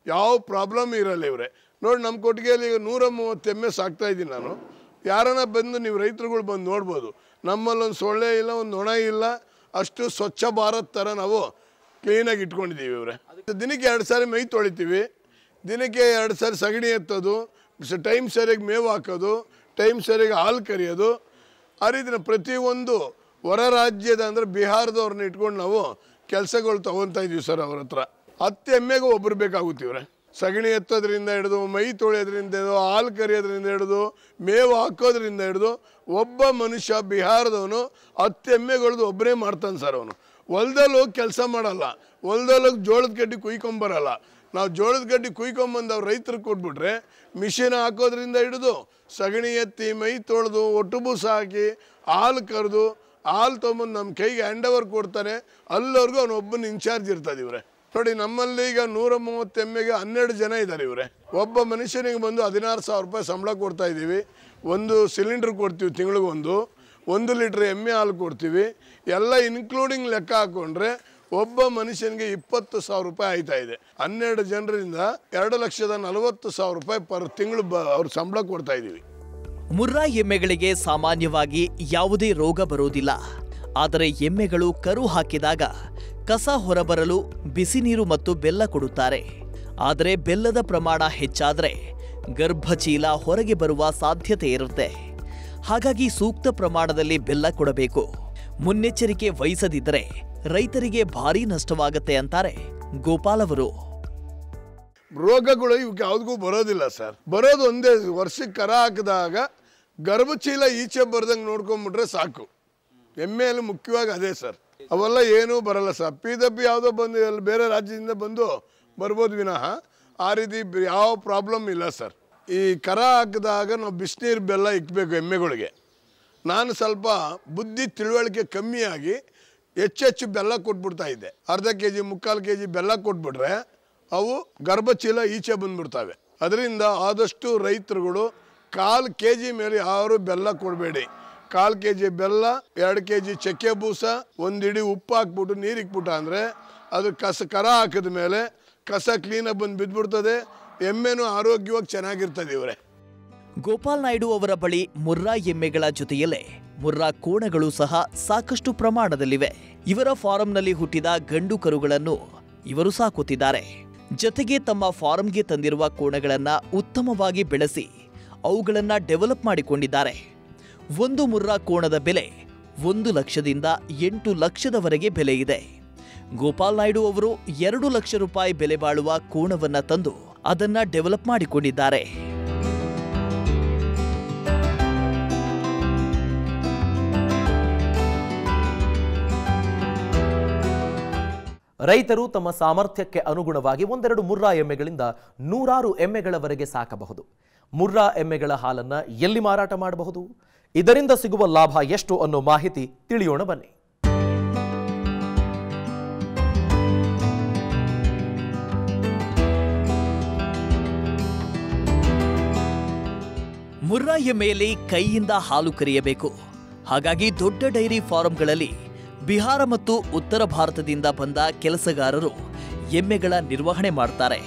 ಯಾವ ಪ್ರಾಬ್ಲಮ್ ಇರಲ್ಲ ಇವರೇ. ನೋಡಿ ನಮ್ಮ ಕೊಟ್ಟಿಗೆಯಲ್ಲಿ 130 ಎಮ್ಮೆ ಸಾಕ್ತಾ ಇದ್ದೀನಿ ನಾನು. ಯಾರನ್ನ ಬಂದು ನೀವು ರೈತರುಗಳು ಬಂದು ನೋಡ್ಬೋದು. ನಮ್ಮಲ್ಲೊಂದು ಸೊಳ್ಳೆ ಇಲ್ಲ, ಒಂದು ನೊಣ ಇಲ್ಲ. ಅಷ್ಟು ಸ್ವಚ್ಛ ಭಾರತ್ ಥರ ನಾವು ಕ್ಲೀನಾಗಿ ಇಟ್ಕೊಂಡಿದ್ದೀವಿ ಇವರೇ. ದಿನಕ್ಕೆ 2 ಸಾರಿ ಮೈ ತೊಳಿತೀವಿ, ದಿನಕ್ಕೆ 2 ಸಾರಿ ಸಗಣಿ ಎತ್ತೋದು, ಟೈಮ್ ಸರಿಯಾಗಿ ಮೇವು ಹಾಕೋದು, ಟೈಮ್ ಸರಿಯಾಗಿ ಹಾಲು ಕರಿಯೋದು. ಆ ರೀತಿ ಪ್ರತಿಯೊಂದು ಹೊರ ರಾಜ್ಯದ ಅಂದರೆ ಬಿಹಾರದವ್ರನ್ನ ಇಟ್ಕೊಂಡು ನಾವು ಕೆಲಸಗಳು ತೊಗೊತಾ ಇದ್ದೀವಿ ಸರ್. ಅವ್ರ ಹತ್ರ 10 ಎಮ್ಮೆಗೂ ಒಬ್ಬರು ಬೇಕಾಗುತ್ತೀವ್ರೆ. ಸಗಣಿ ಎತ್ತೋದ್ರಿಂದ ಹಿಡಿದು, ಮೈ ತೊಳೆಯೋದ್ರಿಂದ ಹಿಡಿದು, ಹಾಲು ಕರಿಯೋದ್ರಿಂದ ಹಿಡಿದು, ಮೇವು ಹಾಕೋದ್ರಿಂದ ಹಿಡಿದು ಒಬ್ಬ ಮನುಷ್ಯ ಬಿಹಾರದವನು 10 ಎಮ್ಮೆಗಳದ್ದು ಒಬ್ಬರೇ ಮಾಡ್ತಾನೆ ಸರ್. ಅವನು ಹೊಲ್ದಲ್ಲಿ ಹೋಗಿ ಕೆಲಸ ಮಾಡಲ್ಲ, ಹೊಲ್ದಲ್ಲಿ ಹೋಗಿ ಜೋಳದ ಕಡ್ಡಿ ಕುಯ್ಕೊಂಬರಲ್ಲ. ನಾವು ಜೋಳದ ಕಡ್ಡಿ ಕುಯ್ಕೊಂಬಂದು ಅವ್ರು ರೈತರಿಗೆ ಕೊಟ್ಬಿಟ್ರೆ ಮಿಷಿನ್ ಹಾಕೋದ್ರಿಂದ ಹಿಡಿದು ಸಗಣಿ ಎತ್ತಿ ಮೈ ತೊಳೆದು ಒಟ್ಟು ಬೂಸ ಹಾಕಿ ಹಾಲು ಕರೆದು ಹಾಲು ತೊಗೊಂಬಂದು ನಮ್ಮ ಕೈಗೆ ಹ್ಯಾಂಡ್ ಓವರ್ ಕೊಡ್ತಾನೆ. ಅಲ್ಲಿವರೆಗೂ ಅವನೊಬ್ಬನ ಇನ್ಚಾರ್ಜ್ ಇರ್ತದೆ ಇವರೇ. ನೋಡಿ, ನಮ್ಮಲ್ಲಿ ಈಗ 130 ಎಮ್ಮೆಗೆ 12 ಜನ ಇದ್ದಾರೆ ಇವರೇ. ಒಬ್ಬ ಮನುಷ್ಯನಿಗೆ ಬಂದು 16,000 ರೂಪಾಯಿ ಸಂಬಳ ಕೊಡ್ತಾ ಇದ್ದೀವಿ. 1 ಸಿಲಿಂಡ್ರ್ ಕೊಡ್ತೀವಿ, ತಿಂಗಳಿಗೆ 1 ಲೀಟ್ರ್ ಎಮ್ಮೆ ಹಾಲು ಕೊಡ್ತೀವಿ. ಎಲ್ಲ ಇನ್ಕ್ಲೂಡಿಂಗ್ ಲೆಕ್ಕ ಹಾಕೊಂಡ್ರೆ ಒಬ್ಬ ಮನುಷ್ಯನಿಗೆ 20,000 ರೂಪಾಯಿ ಆಯ್ತಾ ಇದೆ. 12 ಜನರಿಂದ 2,40,000 ರೂಪಾಯಿ ಪರ್ ತಿಂಗಳು ಅವ್ರ ಸಂಬಳ ಕೊಡ್ತಾ ಇದ್ದೀವಿ. ಮುರ್ರಾ ಎಮ್ಮೆಗಳಿಗೆ ಸಾಮಾನ್ಯವಾಗಿ ಯಾವುದೇ ರೋಗ ಬರುವುದಿಲ್ಲ. ಆದರೆ ಎಮ್ಮೆಗಳು ಕರು ಹಾಕಿದಾಗ ಕಸ ಹೊರಬರಲು ಬಿಸಿ ನೀರು ಮತ್ತು ಬೆಲ್ಲ ಕೊಡುತ್ತಾರೆ. ಆದರೆ ಬೆಲ್ಲದ ಪ್ರಮಾಣ ಹೆಚ್ಚಾದರೆ ಗರ್ಭಚೀಲ ಹೊರಗೆ ಬರುವ ಸಾಧ್ಯತೆ ಇರುತ್ತೆ. ಹಾಗಾಗಿ ಸೂಕ್ತ ಪ್ರಮಾಣದಲ್ಲಿ ಬೆಲ್ಲ ಕೊಡಬೇಕು. ಮುನ್ನೆಚ್ಚರಿಕೆ ವಹಿಸದಿದ್ದರೆ ರೈತರಿಗೆ ಭಾರೀ ನಷ್ಟವಾಗುತ್ತೆ ಅಂತಾರೆ ಗೋಪಾಲ್ ಅವರು. ರೋಗಗಳು ಇವಕ್ಕೆ ಯಾವುದಕ್ಕೂ ಬರೋದಿಲ್ಲ ಸರ್. ಬರೋದು ಒಂದೇ, ವರ್ಷಕ್ಕೆ ಕರ ಹಾಕಿದಾಗ ಗರ್ಭಚೀಲ ಈಚೆ ಬರ್ದಂಗೆ ನೋಡ್ಕೊಂಬಿಟ್ರೆ ಸಾಕು. ಎಮ್ಮೆಯಲ್ಲಿ ಮುಖ್ಯವಾಗಿ ಅದೇ ಸರ್. ಅವೆಲ್ಲ ಏನೂ ಬರಲ್ಲ ಸರ್. ಅಪ್ಪಿದಪ್ಪಿ ಯಾವುದೋ ಬಂದು ಅಲ್ಲಿ ಬೇರೆ ರಾಜ್ಯದಿಂದ ಬಂದು ಬರ್ಬೋದು ವಿನಃ ಆ ರೀತಿ ಯಾವ ಪ್ರಾಬ್ಲಮ್ ಇಲ್ಲ ಸರ್. ಈ ಕರ ಹಾಕಿದಾಗ ನಾವು ಬಿಸಿನೀರು ಬೆಲ್ಲ ಇಕ್ಬೇಕು ಎಮ್ಮೆಗಳಿಗೆ. ನಾನು ಸ್ವಲ್ಪ ಬುದ್ಧಿ ತಿಳುವಳಿಕೆ ಕಮ್ಮಿಯಾಗಿ ಹೆಚ್ಚು ಬೆಲ್ಲ ಕೊಟ್ಬಿಡ್ತಾ ಇದ್ದೆ. ಅರ್ಧ kg 3/4 kg ಬೆಲ್ಲ ಕೊಟ್ಬಿಟ್ರೆ ಅವು ಗರ್ಭಚೀಲ ಈಚೆ ಬಂದ್ಬಿಡ್ತವೆ. ಅದರಿಂದ ಆದಷ್ಟು ರೈತರುಗಳು 1/4 kg ಮೇಲೆ ಯಾರು ಬೆಲ್ಲ ಕೊಡಬೇಡಿ. 1/4 kg ಬೆಲ್ಲ, 2 kg ಚಕ್ಕೆ ಬೂಸ, 1 ಇಡಿ ಉಪ್ಪು ಹಾಕ್ಬಿಟ್ಟು ನೀರು ಇಕ್ಬಿಟ್ಟ ಅಂದರೆ ಅದು ಕರ ಹಾಕಿದ ಮೇಲೆ ಕಸ ಕ್ಲೀನಾಗಿ ಬಂದು ಬಿದ್ದುಬಿಡ್ತದೆ. ಎಮ್ಮೆನೂ ಆರೋಗ್ಯವಾಗಿ ಚೆನ್ನಾಗಿರ್ತದೆ ಇವರೇ. ಗೋಪಾಲ್ ನಾಯ್ಡು ಅವರ ಬಳಿ ಮುರ್ರಾ ಎಮ್ಮೆಗಳ ಜೊತೆಯಲ್ಲೇ ಮುರ್ರಾ ಕೋಣಗಳು ಸಹ ಸಾಕಷ್ಟು ಪ್ರಮಾಣದಲ್ಲಿವೆ. ಇವರ ಫಾರಂನಲ್ಲಿ ಹುಟ್ಟಿದ ಗಂಡು ಕರುಗಳನ್ನು ಇವರು ಸಾಕುತ್ತಿದ್ದಾರೆ. ಜೊತೆಗೆ ತಮ್ಮ ಫಾರಂಗೆ ತಂದಿರುವ ಕೋಣಗಳನ್ನ ಉತ್ತಮವಾಗಿ ಬೆಳೆಸಿ ಅವುಗಳನ್ನ ಡೆವಲಪ್ ಮಾಡಿಕೊಂಡಿದ್ದಾರೆ. ಒಂದು ಮುರ್ರಾ ಕೋಣದ ಬೆಲೆ 1 ಲಕ್ಷದಿಂದ 8 ಲಕ್ಷದವರೆಗೆ ಬೆಲೆ ಇದೆ. ಗೋಪಾಲ್ ನಾಯ್ಡು ಅವರು 2 ಲಕ್ಷ ರೂಪಾಯಿ ಬೆಲೆ ಬಾಳುವ ಕೋಣವನ್ನ ತಂದು ಅದನ್ನ ಡೆವಲಪ್ ಮಾಡಿಕೊಂಡಿದ್ದಾರೆ. ರೈತರು ತಮ್ಮ ಸಾಮರ್ಥ್ಯಕ್ಕೆ ಅನುಗುಣವಾಗಿ 1-2 ಮುರ್ರಾ ಎಮ್ಮೆಗಳಿಂದ 100 ಎಮ್ಮೆಗಳವರೆಗೆ ಸಾಕಬಹುದು. ಮುರ್ರಾ ಎಮ್ಮೆಗಳ ಹಾಲನ್ನು ಎಲ್ಲಿ ಮಾರಾಟ ಮಾಡಬಹುದು, ಇದರಿಂದ ಸಿಗುವ ಲಾಭ ಎಷ್ಟು ಅನ್ನೋ ಮಾಹಿತಿ ತಿಳಿಯೋಣ ಬನ್ನಿ. ಮುರ್ರಾ ಎಮ್ಮೆಯಲ್ಲಿ ಕೈಯಿಂದ ಹಾಲು ಕರೆಯಬೇಕು. ಹಾಗಾಗಿ ದೊಡ್ಡ ಡೈರಿ ಫಾರಂಗಳಲ್ಲಿ ಬಿಹಾರ ಮತ್ತು ಉತ್ತರ ಭಾರತದಿಂದ ಬಂದ ಕೆಲಸಗಾರರು ಎಮ್ಮೆಗಳ ನಿರ್ವಹಣೆ ಮಾಡ್ತಾರೆ.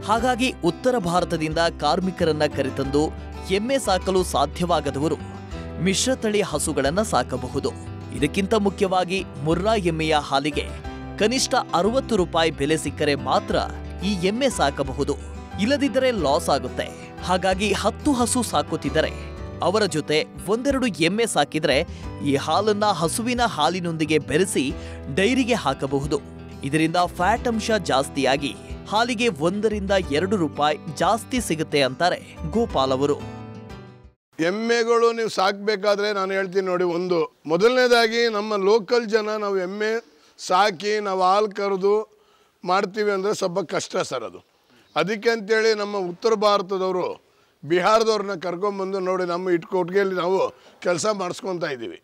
ಹಾಗಾಗಿ ಉತ್ತರ ಭಾರತದಿಂದ ಕಾರ್ಮಿಕರನ್ನ ಕರೆತಂದು ಎಮ್ಮೆ ಸಾಕಲು ಸಾಧ್ಯವಾಗದವರು ಮಿಶ್ರತಳಿ ಹಸುಗಳನ್ನು ಸಾಕಬಹುದು. ಇದಕ್ಕಿಂತ ಮುಖ್ಯವಾಗಿ ಮುರ್ರಾ ಎಮ್ಮೆಯ ಹಾಲಿಗೆ ಕನಿಷ್ಠ 60 ರೂಪಾಯಿ ಬೆಲೆ ಸಿಕ್ಕರೆ ಮಾತ್ರ ಈ ಎಮ್ಮೆ ಸಾಕಬಹುದು. ಇಲ್ಲದಿದ್ದರೆ ಲಾಸ್ ಆಗುತ್ತೆ. ಹಾಗಾಗಿ 10 ಹಸು ಸಾಕುತ್ತಿದ್ದರೆ ಅವರ ಜೊತೆ 1-2 ಎಮ್ಮೆ ಸಾಕಿದ್ರೆ ಈ ಹಾಲನ್ನ ಹಸುವಿನ ಹಾಲಿನೊಂದಿಗೆ ಬೆರೆಸಿ ಡೈರಿಗೆ ಹಾಕಬಹುದು. ಇದರಿಂದ ಫ್ಯಾಟ್ ಅಂಶ ಜಾಸ್ತಿಯಾಗಿ ಹಾಲಿಗೆ 1-2 ರೂಪಾಯಿ ಜಾಸ್ತಿ ಸಿಗುತ್ತೆ ಅಂತಾರೆ ಗೋಪಾಲ್ ಅವರು. ಎಮ್ಮೆಗಳು ನೀವು ಸಾಕಬೇಕಾದ್ರೆ ನಾನು ಹೇಳ್ತೀನಿ ನೋಡಿ, ಮೊದಲನೇದಾಗಿ ನಮ್ಮ ಲೋಕಲ್ ಜನ ನಾವು ಎಮ್ಮೆ ಸಾಕಿ ನಾವು ಹಾಲು ಕರೆದು ಮಾಡ್ತೀವಿ ಅಂದರೆ ಸ್ವಲ್ಪ ಕಷ್ಟ ಸರ್ ಅದು. ಅದಕ್ಕೆ ಅಂತೇಳಿ ನಮ್ಮ ಉತ್ತರ ಭಾರತದವರು ಬಿಹಾರದವ್ರನ್ನ ಕರ್ಕೊಂಬಂದು ನೋಡಿ ನಮ್ಮ ಕೊಟ್ಟಿಗೆಯಲ್ಲಿ ನಾವು ಕೆಲಸ ಮಾಡಿಸ್ಕೊತಾ ಇದ್ದೀವಿ.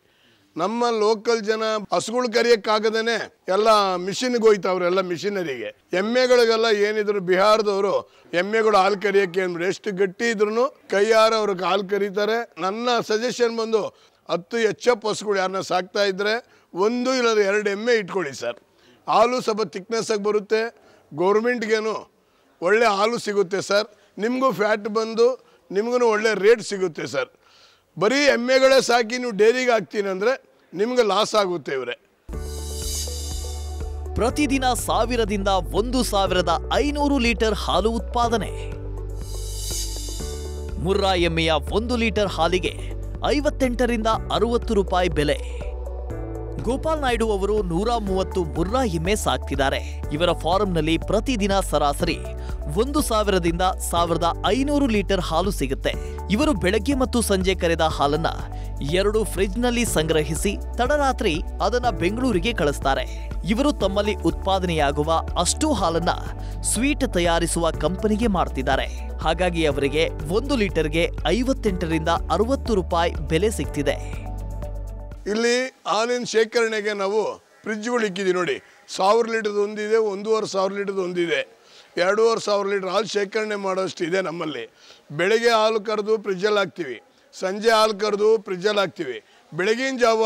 ನಮ್ಮ ಲೋಕಲ್ ಜನ ಹಸುಗಳು ಕರಿಯೋಕ್ಕಾಗದೇ ಎಲ್ಲ ಮಿಷಿನ್ಗೆ ಹೋಯ್ತಾವ್ರೆ, ಎಲ್ಲ ಮಿಷಿನರಿಗೆ. ಎಮ್ಮೆಗಳಿಗೆಲ್ಲ ಏನಿದ್ರು ಬಿಹಾರದವರು ಎಮ್ಮೆಗಳು ಹಾಲು ಕರಿಯೋಕ್ಕೆ ಅಂದ್ಬಿಟ್ಟು ಎಷ್ಟು ಗಟ್ಟಿ ಇದ್ರು ಕೈಯಾರ ಅವ್ರಿಗೆ ಹಾಲು ಕರೀತಾರೆ. ನನ್ನ ಸಜೆಷನ್ ಬಂದು 10 HF ಹಸುಗಳು ಯಾರನ್ನ ಸಾಕ್ತಾ ಇದ್ದರೆ 1 ಇಲ್ಲ 2 ಎಮ್ಮೆ ಇಟ್ಕೊಳ್ಳಿ ಸರ್. ಹಾಲು ಸ್ವಲ್ಪ ಥಿಕ್ನೆಸ್ಸಾಗಿ ಬರುತ್ತೆ, ಗೌರ್ಮೆಂಟ್ಗೇನು ಒಳ್ಳೆ ಹಾಲು ಸಿಗುತ್ತೆ ಸರ್. ನಿಮಗೂ ಫ್ಯಾಟ್ ಬಂದು ನಿಮಗೂ ಒಳ್ಳೆ ರೇಟ್ ಸಿಗುತ್ತೆ ಸರ್. ಬರೀ ಎಮ್ಮೆಗಳೇ ಸಾಕಿ ನೀವು ಡೈರಿಗೆ ಹಾಕ್ತೀನಿ ಅಂದರೆ ನಿಮ್ಗೆ ಲಾಸ್ ಆಗುತ್ತೆ ಇವರೇ. ಪ್ರತಿದಿನ 1000ದಿಂದ 1500 ಲೀಟರ್ ಹಾಲು ಉತ್ಪಾದನೆ. ಮುರ್ರಾ ಎಮ್ಮೆಯ 1 ಲೀಟರ್ ಹಾಲಿಗೆ 58ರಿಂದ 60 ರೂಪಾಯಿ ಬೆಲೆ. ಗೋಪಾಲ್ ನಾಯ್ಡು ಅವರು 130 ಮುರ್ರಾ ಎಮ್ಮೆ ಸಾಕ್ತಿದ್ದಾರೆ. ಇವರ ಫಾರಂನಲ್ಲಿ ಪ್ರತಿದಿನ ಸರಾಸರಿ 1000ದಿಂದ 1500 ಲೀಟರ್ ಹಾಲು ಸಿಗುತ್ತೆ. ಇವರು ಬೆಳಗ್ಗೆ ಮತ್ತು ಸಂಜೆ ಕರೆದ ಹಾಲನ್ನ 2 ಫ್ರಿಡ್ಜ್ನಲ್ಲಿ ಸಂಗ್ರಹಿಸಿ ತಡರಾತ್ರಿ ಅದನ್ನ ಬೆಂಗಳೂರಿಗೆ ಕಳಿಸ್ತಾರೆ. ಇವರು ತಮ್ಮಲ್ಲಿ ಉತ್ಪಾದನೆಯಾಗುವ ಅಷ್ಟು ಹಾಲನ್ನ ಸ್ವೀಟ್ ತಯಾರಿಸುವ ಕಂಪನಿಗೆ ಮಾಡ್ತಿದ್ದಾರೆ. ಹಾಗಾಗಿ ಅವರಿಗೆ 1 ಲೀಟರ್ಗೆ 58ರಿಂದ 60 ರೂಪಾಯಿ ಬೆಲೆ ಸಿಗ್ತಿದೆ. ಇಲ್ಲಿ ಹಾಲಿನ ಶೇಖರಣೆಗೆ ನಾವು ಫ್ರಿಡ್ಜ್ಗಳು ಇಕ್ಕಿದ್ದೀವಿ ನೋಡಿ. 1000 ಲೀಟರ್ದು ಒಂದಿದೆ, 1500 ಲೀಟರ್ದು ಒಂದಿದೆ. 2500 ಲೀಟರ್ ಹಾಲು ಶೇಖರಣೆ ಮಾಡೋಷ್ಟು ಇದೆ ನಮ್ಮಲ್ಲಿ. ಬೆಳಗ್ಗೆ ಹಾಲು ಕರೆದು ಫ್ರಿಡ್ಜಲ್ಲಿ ಹಾಕ್ತೀವಿ, ಸಂಜೆ ಹಾಲು ಕರೆದು ಫ್ರಿಡ್ಜಲ್ಲಿ ಹಾಕ್ತೀವಿ. ಬೆಳಗಿನ ಜಾವ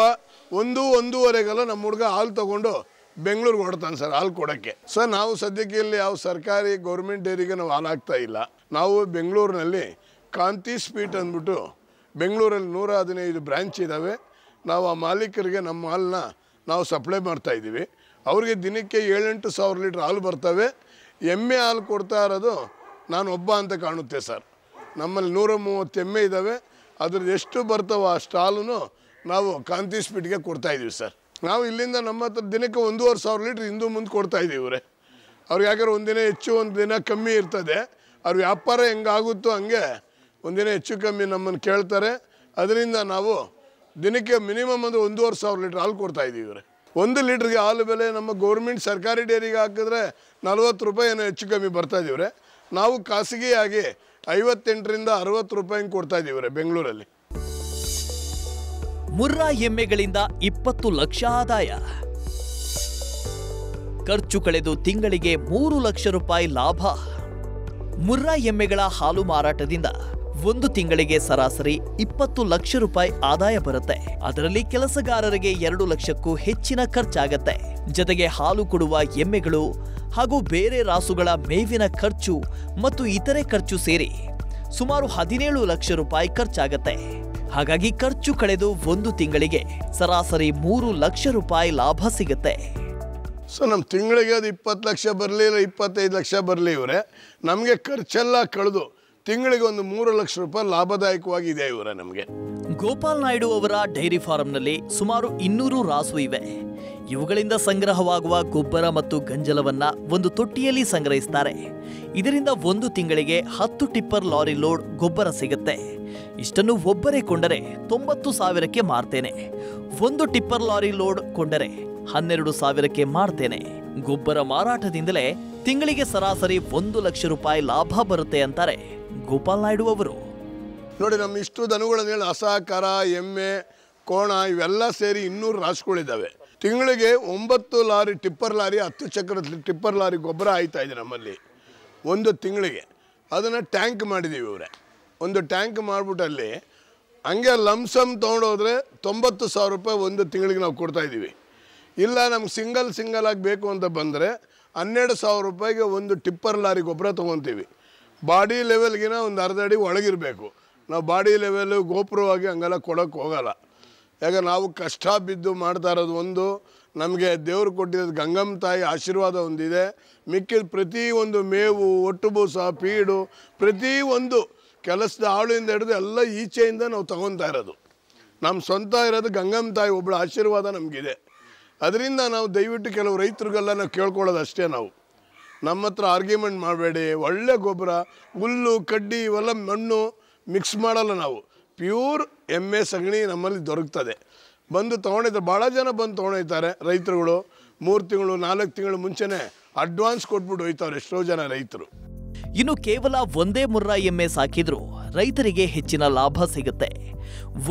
1-1:30ಗೆಲ್ಲ ನಮ್ಮ ಹುಡುಗ ಹಾಲು ತೊಗೊಂಡು ಬೆಂಗಳೂರಿಗೆ ಹೊಡ್ತಾನೆ ಸರ್ ಹಾಲು ಕೊಡೋಕ್ಕೆ. ಸರ್ ನಾವು ಸದ್ಯಕ್ಕೆ ಇಲ್ಲಿ ಯಾವ ಸರ್ಕಾರಿ ಗೌರ್ಮೆಂಟ್ ಡೈರಿಗೆ ನಾವು ಹಾಲು ಹಾಕ್ತಾ ಇಲ್ಲ. ನಾವು ಬೆಂಗಳೂರಿನಲ್ಲಿ ಕಾಂತಿ ಸ್ವೀಟ್ ಅಂದ್ಬಿಟ್ಟು ಬೆಂಗಳೂರಲ್ಲಿ 115 ಬ್ರ್ಯಾಂಚ್ ಇದ್ದಾವೆ. ನಾವು ಆ ಮಾಲೀಕರಿಗೆ ನಮ್ಮ ಹಾಲನ್ನ ನಾವು ಸಪ್ಲೈ ಮಾಡ್ತಾಯಿದ್ದೀವಿ. ಅವ್ರಿಗೆ ದಿನಕ್ಕೆ 7-8 ಸಾವಿರ ಲೀಟ್ರ್ ಹಾಲು ಬರ್ತವೆ. ಎಮ್ಮೆ ಹಾಲು ಕೊಡ್ತಾ ಇರೋದು ನಾನು ಒಬ್ಬ ಅಂತ ಕಾಣುತ್ತೆ ಸರ್. ನಮ್ಮಲ್ಲಿ 130 ಎಮ್ಮೆ ಇದ್ದಾವೆ. ಅದ್ರದ್ದು ಎಷ್ಟು ಬರ್ತಾವೋ ಅಷ್ಟು ಹಾಲನ್ನು ನಾವು ಕಾಂತಿ ಸ್ವೀಟ್ಗೆ ಕೊಡ್ತಾಯಿದ್ದೀವಿ ಸರ್. ನಾವು ಇಲ್ಲಿಂದ ನಮ್ಮ ಹತ್ರ ದಿನಕ್ಕೆ 1500 ಲೀಟ್ರ್ ಹಿಂದೂ ಮುಂದೆ ಕೊಡ್ತಾಯಿದ್ದೀವಿ ಇವರೇ. ಅವ್ರಿಗೆ ಯಾಕಂದ್ರೆ ಒಂದಿನ ಹೆಚ್ಚು ಒಂದಿನ ಕಮ್ಮಿ ಇರ್ತದೆ. ಅವ್ರ ವ್ಯಾಪಾರ ಹೆಂಗಾಗುತ್ತೋ ಹಂಗೆ ಒಂದಿನ ಹೆಚ್ಚು ಕಮ್ಮಿ ನಮ್ಮನ್ನು ಕೇಳ್ತಾರೆ. ಅದರಿಂದ ನಾವು ದಿನಕ್ಕೆ ಮಿನಿಮಮ್ ಅಂದರೆ 1500 ಲೀಟ್ರ್ ಹಾಲು ಕೊಡ್ತಾಯಿದ್ದೀವಿ ಇವರೇ. 1 ಲೀಟ್ರಿಗೆ ಹಾಲು ಬೆಲೆ ನಮ್ಮ ಗೌರ್ಮೆಂಟ್ ಸರ್ಕಾರಿ ಡೈರಿಗೆ ಹಾಕಿದ್ರೆ 40 ರೂಪಾಯಿ ಏನೋ ಹೆಚ್ಚು ಕಮ್ಮಿ ಬರ್ತಾಯಿದ್ದೀವ್ರೆ. ನಾವು ಖಾಸಗಿಯಾಗಿ 58ರಿಂದ 60 ರೂಪಾಯಿ ಕೊಡ್ತಾಯಿದ್ದೀವ್ರೆ ಬೆಂಗಳೂರಲ್ಲಿ. ಮುರ್ರಾ ಎಮ್ಮೆಗಳಿಂದ 20 ಲಕ್ಷ ಆದಾಯ. ಖರ್ಚು ಕಳೆದು ತಿಂಗಳಿಗೆ 3 ಲಕ್ಷ ರೂಪಾಯಿ ಲಾಭ. ಮುರ್ರಾ ಎಮ್ಮೆಗಳ ಹಾಲು ಮಾರಾಟದಿಂದ 1 ತಿಂಗಳಿಗೆ ಸರಾಸರಿ 20 ಲಕ್ಷ ರೂಪಾಯಿ ಆದಾಯ ಬರುತ್ತೆ. ಅದರಲ್ಲಿ ಕೆಲಸಗಾರರಿಗೆ 2 ಲಕ್ಷಕ್ಕೂ ಹೆಚ್ಚಿನ ಖರ್ಚಾಗತ್ತೆ. ಜೊತೆಗೆ ಹಾಲು ಕೊಡುವ ಎಮ್ಮೆಗಳು ಹಾಗೂ ಬೇರೆ ರಾಸುಗಳ ಮೇವಿನ ಖರ್ಚು ಮತ್ತು ಇತರೆ ಖರ್ಚು ಸೇರಿ ಸುಮಾರು 17 ಲಕ್ಷ ರೂಪಾಯಿ ಖರ್ಚಾಗತ್ತೆ. ಹಾಗಾಗಿ ಖರ್ಚು ಕಳೆದು 1 ತಿಂಗಳಿಗೆ ಸರಾಸರಿ 3 ಲಕ್ಷ ರೂಪಾಯಿ ಲಾಭ ಸಿಗುತ್ತೆ. ಸೊ ನಮ್ಮ ತಿಂಗಳಿಗೆ ಅದು 20 ಲಕ್ಷ ಬರಲಿ ಇಲ್ಲ 25 ಲಕ್ಷ ಬರಲಿ ಇವರೇ, ನಮಗೆ ಖರ್ಚೆಲ್ಲ ಕಳೆದು ತಿಂಗಳಿಗೆ ಒಂದು 3 ಲಕ್ಷ ರೂಪಾಯಿ ಲಾಭದಾಯಕವಾಗಿದೆ ಇವರೇ ನಮಗೆ. ಗೋಪಾಲ್ ನಾಯ್ಡು ಅವರ ಡೈರಿ ಫಾರಂನಲ್ಲಿ ಸುಮಾರು 200 ರಾಸು ಇವೆ. ಇವುಗಳಿಂದ ಸಂಗ್ರಹವಾಗುವ ಗೊಬ್ಬರ ಮತ್ತು ಗಂಜಲವನ್ನ ಒಂದು ತೊಟ್ಟಿಯಲ್ಲಿ ಸಂಗ್ರಹಿಸ್ತಾರೆ. ಇದರಿಂದ 1 ತಿಂಗಳಿಗೆ 10 ಟಿಪ್ಪರ್ ಲಾರಿ ಲೋಡ್ ಗೊಬ್ಬರ ಸಿಗುತ್ತೆ. ಇಷ್ಟನ್ನು ಒಬ್ಬರೇ ಕೊಂಡರೆ 90,000ಕ್ಕೆ ಮಾರ್ತೇನೆ. 1 ಟಿಪ್ಪರ್ ಲಾರಿ ಲೋಡ್ ಕೊಂಡರೆ 12,000ಕ್ಕೆ ಮಾರ್ತೇನೆ. ಗೊಬ್ಬರ ಮಾರಾಟದಿಂದಲೇ ತಿಂಗಳಿಗೆ ಸರಾಸರಿ 1 ಲಕ್ಷ ರೂಪಾಯಿ ಲಾಭ ಬರುತ್ತೆ ಅಂತಾರೆ ಗೋಪಾಲ್ ನಾಯ್ಡು ಅವರು. ನೋಡಿ, ನಮ್ಮ ಇಷ್ಟು ದನಗಳನ್ನ ಹೇಳಿ ಹಸ, ಕರ, ಎಮ್ಮೆ, ಕೋಣ ಇವೆಲ್ಲ ಸೇರಿ 200 ರಾಸುಗಳಿದ್ದಾವೆ. ತಿಂಗಳಿಗೆ 9 ಲಾರಿ ಟಿಪ್ಪರ್ ಲಾರಿ 10 ಚಕ್ರದ ಟಿಪ್ಪರ್ ಲಾರಿ ಗೊಬ್ಬರ ಆಯ್ತಾ ಇದೆ ನಮ್ಮಲ್ಲಿ 1 ತಿಂಗಳಿಗೆ. ಅದನ್ನು ಟ್ಯಾಂಕ್ ಮಾಡಿದ್ದೀವಿ ಇವರೇ. ಒಂದು ಟ್ಯಾಂಕ್ ಮಾಡಿಬಿಟ್ಟಲ್ಲಿ ಹಂಗೆ ಲಮ್ಸಮ್ ತೊಗೊಂಡೋದ್ರೆ 90,000 ರೂಪಾಯಿ 1 ತಿಂಗಳಿಗೆ ನಾವು ಕೊಡ್ತಾಯಿದ್ದೀವಿ. ಇಲ್ಲ ನಮ್ಗೆ ಸಿಂಗಲ್ ಆಗಿ ಬೇಕು ಅಂತ ಬಂದರೆ 12,000 ರೂಪಾಯಿಗೆ 1 ಟಿಪ್ಪರ್ ಲಾರಿ ಗೊಬ್ಬರ ತೊಗೊತೀವಿ. ಬಾಡಿ ಲೆವೆಲ್ಗಿನ ಒಂದು ಅರ್ಧ ಅಡಿ ಒಳಗಿರಬೇಕು. ನಾವು ಬಾಡಿ ಲೆವೆಲು ಗೋಪುರವಾಗಿ ಹಂಗೆಲ್ಲ ಕೊಡೋಕ್ಕೆ ಹೋಗಲ್ಲ. ಯಾಕೆ ನಾವು ಕಷ್ಟ ಬಿದ್ದು ಮಾಡ್ತಾ ಇರೋದು ಒಂದು, ನಮಗೆ ದೇವರು ಕೊಟ್ಟಿರೋದು ಗಂಗಮ್ಮ ತಾಯಿ ಆಶೀರ್ವಾದ ಒಂದಿದೆ. ಮಿಕ್ಕಿದ ಪ್ರತಿಯೊಂದು ಮೇವು, ಒಟ್ಟು ಬೂಸ, ಪೀಡು, ಪ್ರತಿಯೊಂದು ಕೆಲಸದ ಆಳಿಂದ ಹಿಡಿದು ಎಲ್ಲ ಈಚೆಯಿಂದ ನಾವು ತಗೊತಾ ಇರೋದು. ನಮ್ಮ ಸ್ವಂತ ಇರೋದು ಗಂಗಮ್ಮ ತಾಯಿ ಒಬ್ಬಳ ಆಶೀರ್ವಾದ ನಮಗಿದೆ. ಅದರಿಂದ ನಾವು ದಯವಿಟ್ಟು ಕೆಲವು ರೈತರಿಗೆಲ್ಲ ನಾವು ಕೇಳ್ಕೊಳ್ಳೋದು ಅಷ್ಟೇ. ನಾವು ನಮ್ಮ ಹತ್ರ ಆರ್ಗ್ಯುಮೆಂಟ್ ಮಾಡಬೇಡಿ. ಒಳ್ಳೆ ಗೊಬ್ಬರ, ಹುಲ್ಲು, ಕಡ್ಡಿ ಇವೆಲ್ಲ ಮಣ್ಣು ಮಿಕ್ಸ್ ಮಾಡಲ್ಲ. ನಾವು ಪ್ಯೂರ್ ಎಮ್ಮೆ ಸಗಣಿ ನಮ್ಮಲ್ಲಿ ದೊರಕ್ತದೆ. ಬಂದು ತೊಗೊಂಡಿದ್ದಾರೆ, ಭಾಳ ಜನ ಬಂದು ತೊಗೊಂಡೋಗ್ತಾರೆ ರೈತರುಗಳು. 3 ತಿಂಗಳು 4 ತಿಂಗಳು ಮುಂಚೆನೇ ಅಡ್ವಾನ್ಸ್ ಕೊಟ್ಬಿಟ್ಟು ಹೋಯ್ತಾರೆ ಎಷ್ಟೋ ಜನ ರೈತರು. ಇನ್ನು ಕೇವಲ ಒಂದೇ ಮುರ್ರಾ ಎಮ್ಮೆ ಸಾಕಿದ್ರೂ ರೈತರಿಗೆ ಹೆಚ್ಚಿನ ಲಾಭ ಸಿಗುತ್ತೆ.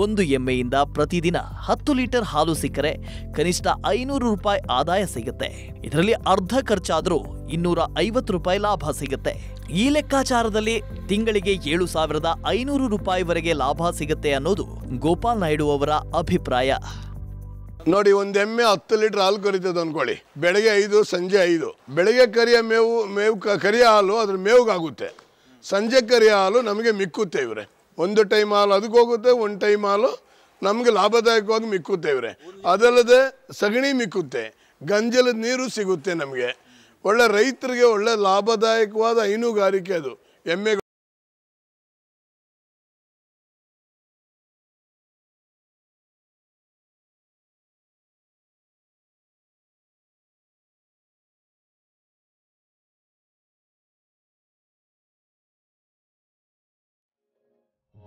1 ಎಮ್ಮೆಯಿಂದ ಪ್ರತಿದಿನ 10 ಲೀಟರ್ ಹಾಲು ಸಿಕ್ಕರೆ ಕನಿಷ್ಠ 500 ರೂಪಾಯಿ ಆದಾಯ ಸಿಗುತ್ತೆ. ಇದರಲ್ಲಿ ಅರ್ಧ ಖರ್ಚಾದರೂ 250 ರೂಪಾಯಿ ಲಾಭ ಸಿಗುತ್ತೆ. ಈ ಲೆಕ್ಕಾಚಾರದಲ್ಲಿ ತಿಂಗಳಿಗೆ 7,500 ರೂಪಾಯಿವರೆಗೆ ಲಾಭ ಸಿಗುತ್ತೆ ಅನ್ನೋದು ಗೋಪಾಲ್ ನಾಯ್ಡು ಅವರ ಅಭಿಪ್ರಾಯ. ನೋಡಿ, ಒಂದು ಎಮ್ಮೆ 10 ಲೀಟರ್ ಹಾಲು ಕರಿತದೆ ಅಂದ್ಕೊಳ್ಳಿ. ಬೆಳಗ್ಗೆ 5 ಸಂಜೆ 5. ಬೆಳಗ್ಗೆ ಕರಿಯ ಮೇವು ಕರಿಯ ಹಾಲು ಅದ್ರ ಮೇವಿಗಾಗುತ್ತೆ. ಸಂಜೆ ಕರಿಯ ಹಾಲು ನಮಗೆ ಮಿಕ್ಕುತ್ತೆ ಇವರೇ. ಒಂದು ಟೈಮ್ ಹಾಲು ಅದಕ್ಕೆ ಹೋಗುತ್ತೆ, ಒಂದು ಟೈಮ್ ಹಾಲು ನಮಗೆ ಲಾಭದಾಯಕವಾಗಿ ಮಿಕ್ಕುತ್ತೆ ಇವರೇ. ಅದಲ್ಲದೆ ಸಗಣಿ ಮಿಕ್ಕುತ್ತೆ, ಗಂಜಲದ ನೀರು ಸಿಗುತ್ತೆ ನಮಗೆ. ಒಳ್ಳೆ ರೈತರಿಗೆ ಒಳ್ಳೆ ಲಾಭದಾಯಕವಾದ ಹೈನುಗಾರಿಕೆ ಅದು. ಎಮ್ಮೆ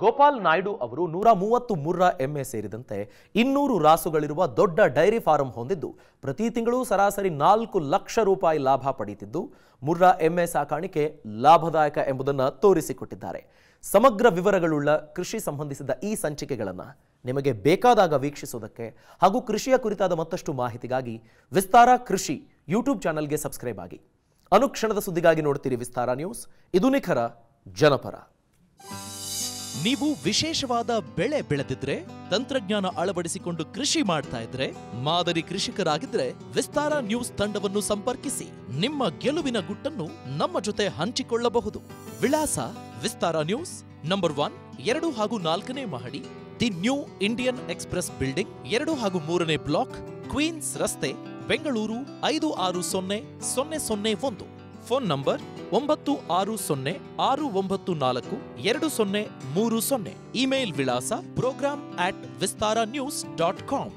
ಗೋಪಾಲ್ ನಾಯ್ಡು ಅವರು 130 ಮುರ್ರಾ ಎಮ್ಮೆ ಸೇರಿದಂತೆ 200 ರಾಸುಗಳಿರುವ ದೊಡ್ಡ ಡೈರಿ ಫಾರಂ ಹೊಂದಿದ್ದು ಪ್ರತಿ ತಿಂಗಳು ಸರಾಸರಿ 4 ಲಕ್ಷ ರೂಪಾಯಿ ಲಾಭ ಪಡೆಯುತ್ತಿದ್ದು ಮುರ್ರಾ ಎಮ್ಮೆ ಸಾಕಾಣಿಕೆ ಲಾಭದಾಯಕ ಎಂಬುದನ್ನು ತೋರಿಸಿಕೊಟ್ಟಿದ್ದಾರೆ. ಸಮಗ್ರ ವಿವರಗಳುಳ್ಳ ಕೃಷಿ ಸಂಬಂಧಿಸಿದ ಈ ಸಂಚಿಕೆಗಳನ್ನು ನಿಮಗೆ ಬೇಕಾದಾಗ ವೀಕ್ಷಿಸೋದಕ್ಕೆ ಹಾಗೂ ಕೃಷಿಯ ಕುರಿತಾದ ಮತ್ತಷ್ಟು ಮಾಹಿತಿಗಾಗಿ ವಿಸ್ತಾರ ಕೃಷಿ ಯೂಟ್ಯೂಬ್ ಚಾನೆಲ್ಗೆ ಸಬ್ಸ್ಕ್ರೈಬ್ ಆಗಿ. ಅನುಕ್ಷಣದ ಸುದ್ದಿಗಾಗಿ ನೋಡ್ತೀರಿ ವಿಸ್ತಾರ ನ್ಯೂಸ್. ಇದು ನಿಖರ ಜನಪರ. ನೀವು ವಿಶೇಷವಾದ ಬೆಳೆ ಬೆಳೆದಿದ್ರೆ, ತಂತ್ರಜ್ಞಾನ ಅಳವಡಿಸಿಕೊಂಡು ಕೃಷಿ ಮಾಡ್ತಾ ಇದ್ರೆ, ಮಾದರಿ ಕೃಷಿಕರಾಗಿದ್ರೆ ವಿಸ್ತಾರ ನ್ಯೂಸ್ ತಂಡವನ್ನು ಸಂಪರ್ಕಿಸಿ ನಿಮ್ಮ ಗೆಲುವಿನ ಗುಟ್ಟನ್ನು ನಮ್ಮ ಜೊತೆ ಹಂಚಿಕೊಳ್ಳಬಹುದು. ವಿಳಾಸ ವಿಸ್ತಾರ ನ್ಯೂಸ್, ನಂಬರ್ 1, 2 ಹಾಗೂ 4ನೇ ಮಹಡಿ, the new Indian express building, 2 ಹಾಗೂ 3ನೇ ಬ್ಲಾಕ್, ಕ್ವೀನ್ಸ್ ರಸ್ತೆ, ಬೆಂಗಳೂರು 560001. Phone number 9606942030. ಇಮೇಲ್ ವಿಳಾಸ program@vistaranews.com.